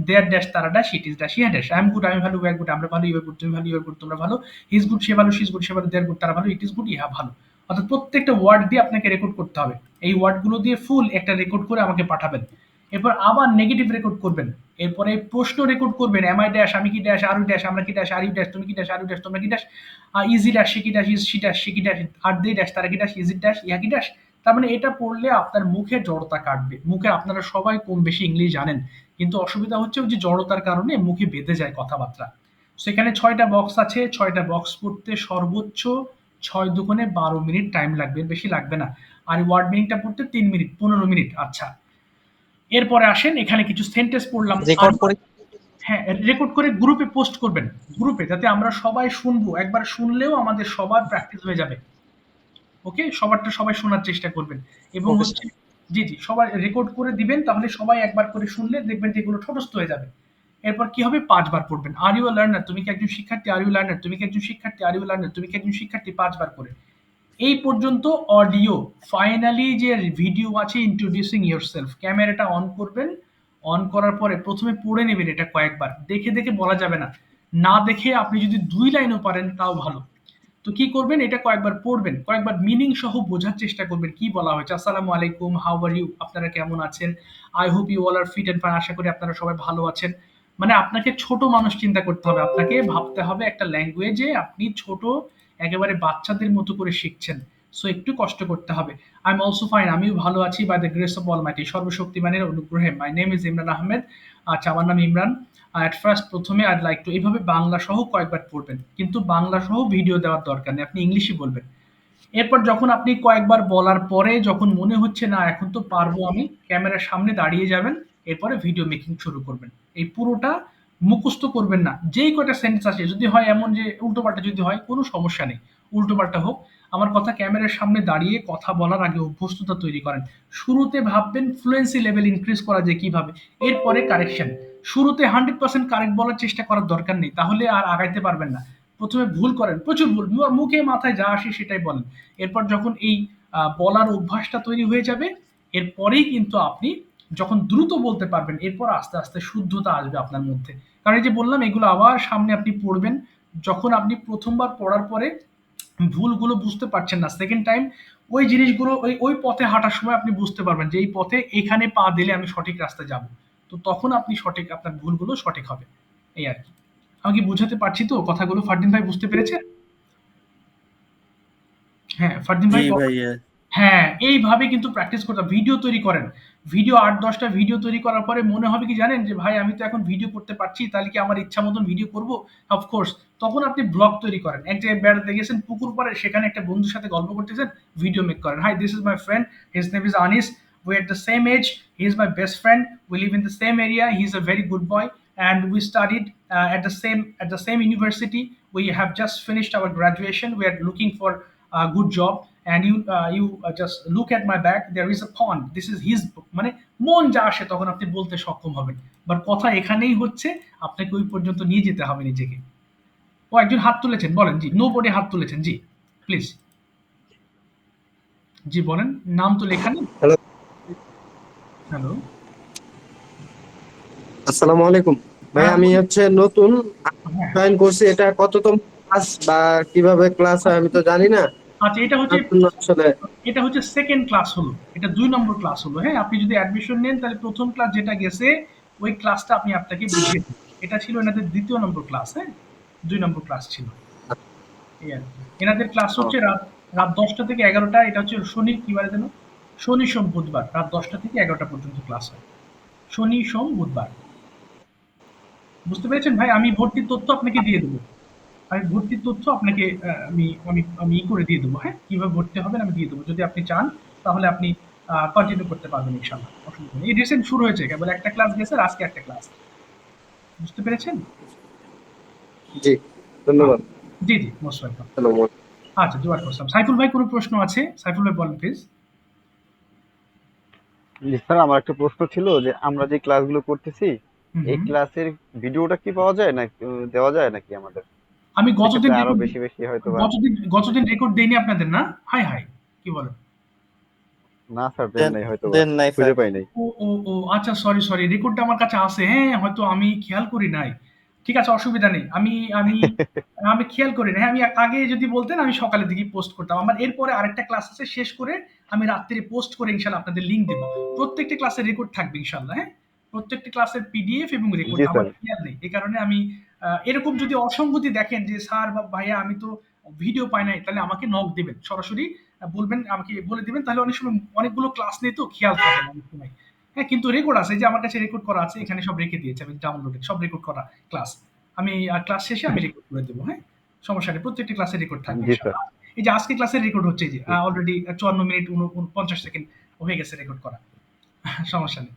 দেয়ার ড্যাশ, তারা ড্যাশ, ইট ইজ ড্যাশ, ইহা ড্যাশ, আই এম গুড, আমি ভালো, উই আর গুড, আমরা ভালো, ইউ আর গুড, তুমি ভালো, ইউ আর গুড, তোমরা ভালো, হি ইজ গুড, সে ভালো, শি ইজ গুড, সে ভালো, দেয়ার গুড, তারা ভালো, ইট ইজ গুড, ইহা ভালো। অর্থাৎ প্রত্যেকটা ওয়ার্ড দিয়ে আপনাকে রেকর্ড করতে হবে। এই ওয়ার্ডগুলো দিয়ে ফুল একটা রেকর্ড করে আমাকে পাঠাবেন। এরপর আবার নেগেটিভ রেকর্ড করবেন। এরপরে প্রশ্ন রেকর্ড করবেন, এম আই ড্যাশ, আমি কি ড্যাশ, আর ইউ ড্যাশ, আমরা কি ড্যাশ, আর ইউ ড্যাশ, তুমি কি ড্যাশ, আর ইউ ড্যাশ, তোমরা কি ড্যাশ, ইজি ড্যাশ, সে কি ড্যাশ, ইজ সি ড্যাশ, সে কি ড্যাশ, আর দে ড্যাশ, তারা কি ড্যাশ, ইজ ইট ড্যাশ, ইহা কি ড্যাশ। তার মানে এটা পড়লে আপনার মুখে জড়তা কাটবে। মুখে আপনারা সবাই কম বেশি ইংলিশ জানেন, কিন্তু অসুবিধা হচ্ছে ওই যে জড়তার কারণে মুখে বেঁধে যায় কথাবার্তা। সেখানে 6টা বক্স আছে, 6টা বক্স পড়তে সর্বোচ্চ 6 দুগুণে 12 মিনিট টাইম লাগবে, এর বেশি লাগবে না। আর ওয়ার্ড মিনিংটা পড়তে 3 মিনিট, 15 মিনিট। আচ্ছা, এরপরে আসেন, এখানে কিছু সেন্টেন্স পড়লাম। রেকর্ড করে হ্যাঁ, রেকর্ড করে গ্রুপে পোস্ট করবেন, গ্রুপে, যাতে আমরা সবাই শুনবো। একবার শুনলেও আমাদের সবার প্র্যাকটিস হয়ে যাবে। ওকে, সবারটা সবাই শোনার চেষ্টা করবেন। এবং ওকে হচ্ছে, স্যার। জি জি, সবাই রেকর্ড করে দিবেন, তাহলে সবাই একবার করে শুনলে দেখবেন যে এগুলো ঠোঁটস্থ হয়ে যাবে। এরপর কি হবে, 5 বার পড়বেন। আর ইউ লার্নার, তুমি কি একজন শিক্ষার্থী? আর ইউ লার্নার, তুমি কি একজন শিক্ষার্থী? আর ইউ লার্নার, তুমি কি একজন শিক্ষার্থী? 5 বার করে। এই পর্যন্ত অডিও। ফাইনালি যে ভিডিও আছে, ইন্ট্রোডিউসিং ইয়োরসেলফ, ক্যামেরাটা অন করবেন। অন করার পরে প্রথমে পড়ে নেবেন এটা কয়েকবার, দেখে দেখে বলা যাবে না। না দেখে আপনি যদি 2 লাইনও পারেন তাও ভালো। তো কি করবেন, এটা কয়েকবার পড়বেন, কয়েকবার মিনিং সহ বোঝার চেষ্টা করবেন কি বলা হয়েছে। আসসালামু আলাইকুম, হাউ আর ইউ, আপনারা কেমন আছেন? I hope you all are fit and fine, আশা করি আপনারা সবাই ভালো আছেন। মানে আপনাকে ছোট মানুষ চিন্তা করতে হবে, আপনাকে ভাবতে হবে একটা ল্যাঙ্গুয়েজে আপনি ছোট, একেবারে বাচ্চাদের মতো করে শিখছেন। সো একটু কষ্ট করতে হবে। আই এম অলসো ফাইন, আমিও ভালো আছি, by the grace of almighty, সর্বশক্তিমানের অনুগ্রহে। My name is Imran Ahmed. আচ্ছা, আমার নাম ইমরান। অ্যাট ফার্স্ট, প্রথমে আইড লাইক টু, এইভাবে বাংলা সহ কয়েকবার পড়বেন, কিন্তু বাংলা সহ ভিডিও দেওয়ার দরকার নেই, আপনি ইংলিশই বলবেন। এরপর যখন আপনি কয়েকবার বলার পরে যখন মনে হচ্ছে না এখন তো পারবো আমি, ক্যামেরার সামনে দাঁড়িয়ে যাবেন। এরপরে ভিডিও মেকিং শুরু করবেন। এই পুরোটা মুখস্থ করবেন না, যেই কয়টা সেন্টেন্স আসে, যদি হয় এমন যে উল্টোপাল্টা যদি হয়, কোনো সমস্যা নেই, উল্টোপাল্টা হোক। আমার কথা, ক্যামেরার সামনে দাঁড়িয়ে কথা বলার আগে অভ্যস্ততা তৈরি করেন। শুরুতে ভাববেন ফ্লুয়েন্সি লেভেল ইনক্রিজ করা যায় কিভাবে, এরপরে কারেকশন। শুরুতে 100% কারেক্ট বলার চেষ্টা করার দরকার নেই, তাহলে আর আগাইতে পারবেন না। প্রথমে ভুল করেন, প্রচুর ভুল, মুখে মাথায় যা আসে সেটাই বলেন। এরপর যখন এই বলার অভ্যাসটা তৈরি হয়ে যাবে, এরপরেই কিন্তু আপনি যখন দ্রুত বলতে পারবেন, এরপর আস্তে আস্তে শুদ্ধতা আসবে আপনার মধ্যে। কারণ এই যে বললাম, এগুলো আবার সামনে আপনি পড়বেন। যখন আপনি প্রথমবার পড়ার পরে ভুলগুলো বুঝতে পারছেন না, সেকেন্ড টাইম ওই জিনিসগুলো ওই ওই পথে হাঁটার সময় আপনি বুঝতে পারবেন যে এই পথে এখানে পা দিলে আমি সঠিক রাস্তায় যাব। তো তখন আপনি সঠিক, আপনার ভুলগুলো সঠিক হবে। এই আর কি। আমি কি বুঝাতে পারছি তো কথাগুলো? ফারদিন ভাই বুঝতে পেরেছেন? হ্যাঁ, ফারদিন জি ভাই ভাইয়া। হ্যাঁ, এইভাবে কিন্তু প্র্যাকটিস করতে হবে। ভিডিও তৈরি করেন। ভিডিও ৮-১০টা ভিডিও তৈরি করার পরে মনে হবে কি জানেন? যে ভাই আমি তো এখন ভিডিও করতে পারছি, তাহলে কি আমার ইচ্ছা মতন ভিডিও করব? অফকোর্স। তখন আপনি ব্লগ তৈরি করেন। এক জায়গায় বেড়াতে গেছেন পুকুর পাড়ে, সেখানে একটা বন্ধুর সাথে গল্প করতেছেন, ভিডিও মেক করেন। Hi, this is my friend, his name is Anis. We are at the same age. He is my best friend. We live in the same area. He is a very good boy, and we studied at the same university. We have just finished our graduation. We are looking for a good job, and you just look at my back. There is a pond. This is his book. মানে মন যা আসে তখন আপনি বলতে সক্ষম হবেন। But কথা এখানেই হচ্ছে, আপনাকে ওই পর্যন্ত নিয়ে যেতে হবে নিজেকে। ও একজন হাত তুলেছেন, বলেন। জি, নো বডি হাত তুলেছেন, জি প্লিজ। জি বলেন, নাম তো লেখা নেই। Hello, hello. আসসালামু আলাইকুম ভাই। হ্যাঁ, আমি হচ্ছে নতুন হ্যাঁ। জয়েন করছি। এটা কততম ক্লাস বা কিভাবে ক্লাস হয় আমি তো জানি না। আচ্ছা, এটা হচ্ছে, তার জন্য আসলে সেকেন্ড ক্লাস হলো, এটা 2 নম্বর ক্লাস হলো। হ্যাঁ, আপনি যদি অ্যাডমিশন নেন তাহলে প্রথম ক্লাস যেটা গেছে ওই ক্লাসটা আপনি আপনাকে বুঝিয়ে দিন। এটা ছিল এনাদের 2য় নম্বর ক্লাস। হ্যাঁ, 2 নম্বর ক্লাস ছিল। এই আর কি। এনাদের ক্লাস হচ্ছে রাত রাত 10টা থেকে 11টা। এটা হচ্ছে শনি, কি বারে যেন, শনি সোম বুধবার রাত 10টা থেকে 11টা পর্যন্ত ক্লাস হয়। শনি সোম বুধবার। বুঝতে পেরেছেন ভাই? আমি ভর্তির তথ্য আপনাকে দিয়ে দেবো। আমি ভর্তির তথ্য আপনাকে আমি আমি আমি করে দিয়ে দেবো। হ্যাঁ, কিভাবে ভর্তি হবেন আমি দিয়ে দেবো। যদি আপনি চান তাহলে আপনি কন্টিনিউ করতে পারবেন ইনশাল্লাহ, অসুবিধা নেই। এই রিসেন্ট শুরু হয়েছে, কেবল একটা ক্লাস গেছে, আর আজকে একটা ক্লাস। বুঝতে পেরেছেন? জি, ধন্যবাদ। জি জি, মোস্ট ওয়েলকাম। আসসালামু আলাইকুম। আচ্ছা, জোয়ার করলাম। সাইফুল ভাই, কোনো প্রশ্ন আছে? সাইফুল ভাই বলেন প্লিজ। জি স্যার, আমার একটা প্রশ্ন ছিল যে আমরা যে ক্লাসগুলো করতেছি হুম এই হুম। ক্লাসের ভিডিওটা কি পাওয়া যায় না দেওয়া যায় নাকি আমাদের? আমি গতদিন সেক্ষেত্রে আরো রেকর্ড বেশি বেশি হয়তো বা। গতদিন রেকর্ড দেইনি আপনাদের, না? হাই হাই, কি বলেন? না স্যার, দেন দেন নাই হয়তো বা, দেন নাই খুঁজে স্যার। পাই নাই। ও ও ও আচ্ছা, সরি সরি, রেকর্ডটা আমার কাছে আছে। হ্যাঁ, হয়তো আমি খেয়াল করি নাই। ঠিক আছে, অসুবিধা নেই। আমি আমি আমি খেয়াল করি না। হ্যাঁ, আমি আগে যদি বলতেন আমি সকালের দিকে পোস্ট করতাম। আমার এরপরে আরেকটা ক্লাস আছে, শেষ করে আমি রাত্রে পোস্ট করে ইনশাল্লাহ আপনাদের লিঙ্ক দেবো। প্রত্যেকটা ক্লাসের রেকর্ড থাকবে ইনশাল্লাহ। হ্যাঁ, প্রত্যেকটা ক্লাসের পিডিএফ এবং রেকর্ড জি আমার স্যার। খেয়াল নেই, এই কারণে আমি এরকম যদি অসঙ্গতি দেখেন যে স্যার বা ভাইয়া আমি তো ভিডিও পাই নাই, তাহলে আমাকে নক দিবেন সরাসরি। বলবেন, আমাকে বলে দিবেন, তাহলে অনেক সময় অনেকগুলো ক্লাস নেই তো খেয়াল থাকে না অনেক সময়। হ্যাঁ, কিন্তু রেকর্ড আছে, এই যে আমার কাছে রেকর্ড করা আছে, এখানে সব রেখে দিয়েছে আমি ডাউনলোডে, সব রেকর্ড করা ক্লাস। আমি ক্লাস শেষে আমি রেকর্ড করে দেবো, হ্যাঁ? সমস্যা নেই। প্রত্যেকটি ক্লাসের রেকর্ড থাকবে জি স্যার। ইনশাআল্লাহ। এই যে আজকে ক্লাসের রেকর্ড হচ্ছে এই যে অলরেডি 54 মিনিট 50 সেকেন্ড হয়ে গেছে রেকর্ড করা। সমস্যা নেই।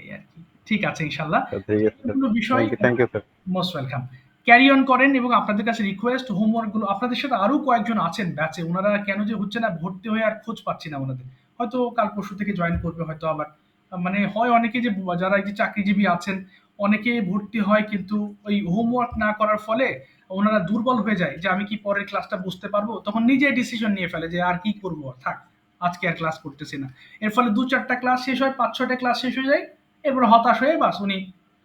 এই আরকি। ঠিক আছে ইনশাআল্লাহ। ঠিক আছে স্যার। এগুলো বিষয় thank you sir. Most welcome. Carry on করেন এবং আপনাদের কাছে রিকোয়েস্ট হোমওয়ার্ক গুলো আপনাদের সাথে আরো কয়েকজন আছেন ব্যাচে, ওনারা কেন যে হচ্ছে না ভর্তি হয়ে আর খোঁজ পাচ্ছি না ওনাদের। হয়তো কাল পরশু থেকে জয়েন করবে, হয়তো আবার মানে হয় অনেকে যে যারা এই যে চাকরিজীবী আছেন অনেকে ভর্তি হয় কিন্তু ওই হোমওয়ার্ক না করার ফলে ওনারা দুর্বল হয়ে যায় যে আমি কি পরের ক্লাসটা বুঝতে পারবো, তখন নিজে ডিসিশন নিয়ে ফেলে যে আর কি করব, থাক আজকে আর ক্লাস করতেছি না। এর ফলে 2-4টা ক্লাস শেষ হয়, 5-6টা ক্লাস শেষ হয়ে যায়, এরপর হতাশ হয়ে বাস উনি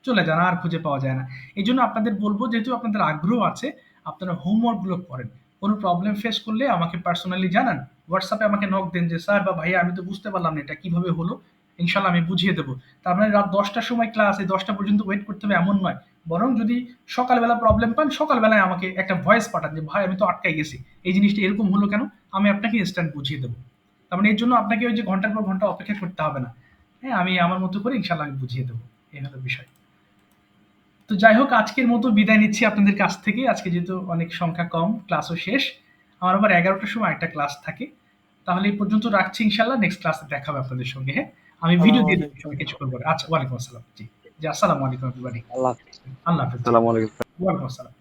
চলে যান, আর খুঁজে পাওয়া যায় না। এই জন্য আপনাদের বলবো যেহেতু আপনাদের আগ্রহ আছে আপনারা হোমওয়ার্কগুলো করেন। কোনো প্রবলেম ফেস করলে আমাকে পার্সোনালি জানান, হোয়াটসঅ্যাপে আমাকে নক দেন যে স্যার বা ভাইয়া আমি তো বুঝতে পারলাম না এটা কিভাবে হলো, ইনশাল্লাহ আমি বুঝিয়ে দেবো। তার মানে রাত 10টার সময় ক্লাস, এই 10টা পর্যন্ত ওয়েট করতে হবে এমন নয়, বরং যদি সকালবেলা প্রবলেম পান সকালবেলায় আমাকে একটা ভয়েস পাঠান যে ভাই আমি তো আটকাই গেছি, এই জিনিসটা এরকম হলো কেন, আমি আপনাকে ইনস্ট্যান্ট বুঝিয়ে দেবো। তার মানে এর জন্য আপনাকে ওই যে ঘন্টার পর ঘন্টা অপেক্ষা করতে হবে না, হ্যাঁ আমি আমার মতো করে ইনশাল্লাহ আমি বুঝিয়ে দেবো। এই হলো বিষয়। তো যাই হোক আজকের মতো বিদায় নিচ্ছি আপনাদের কাছ থেকে। আজকে যেহেতু অনেক সংখ্যা কম, ক্লাসও শেষ, আমার আবার 11টার সময় একটা ক্লাস থাকে। তাহলে এই পর্যন্ত রাখছি, ইনশাল্লাহ নেক্সট ক্লাসে দেখা হবে আপনাদের সঙ্গে। হ্যাঁ, আমি ভিডিও দিয়ে দেবো সবাই কিছুক্ষণ পরে। আচ্ছা, ওয়ালাইকুম আসসালাম। জি জি, আসসালামু আলাইকুম এভরিবডি। আল্লাহ হাফেজ। আল্লাহ হাফেজ। জি, আসসালামু আলাইকুম। ওয়ালাইকুম আসসালাম।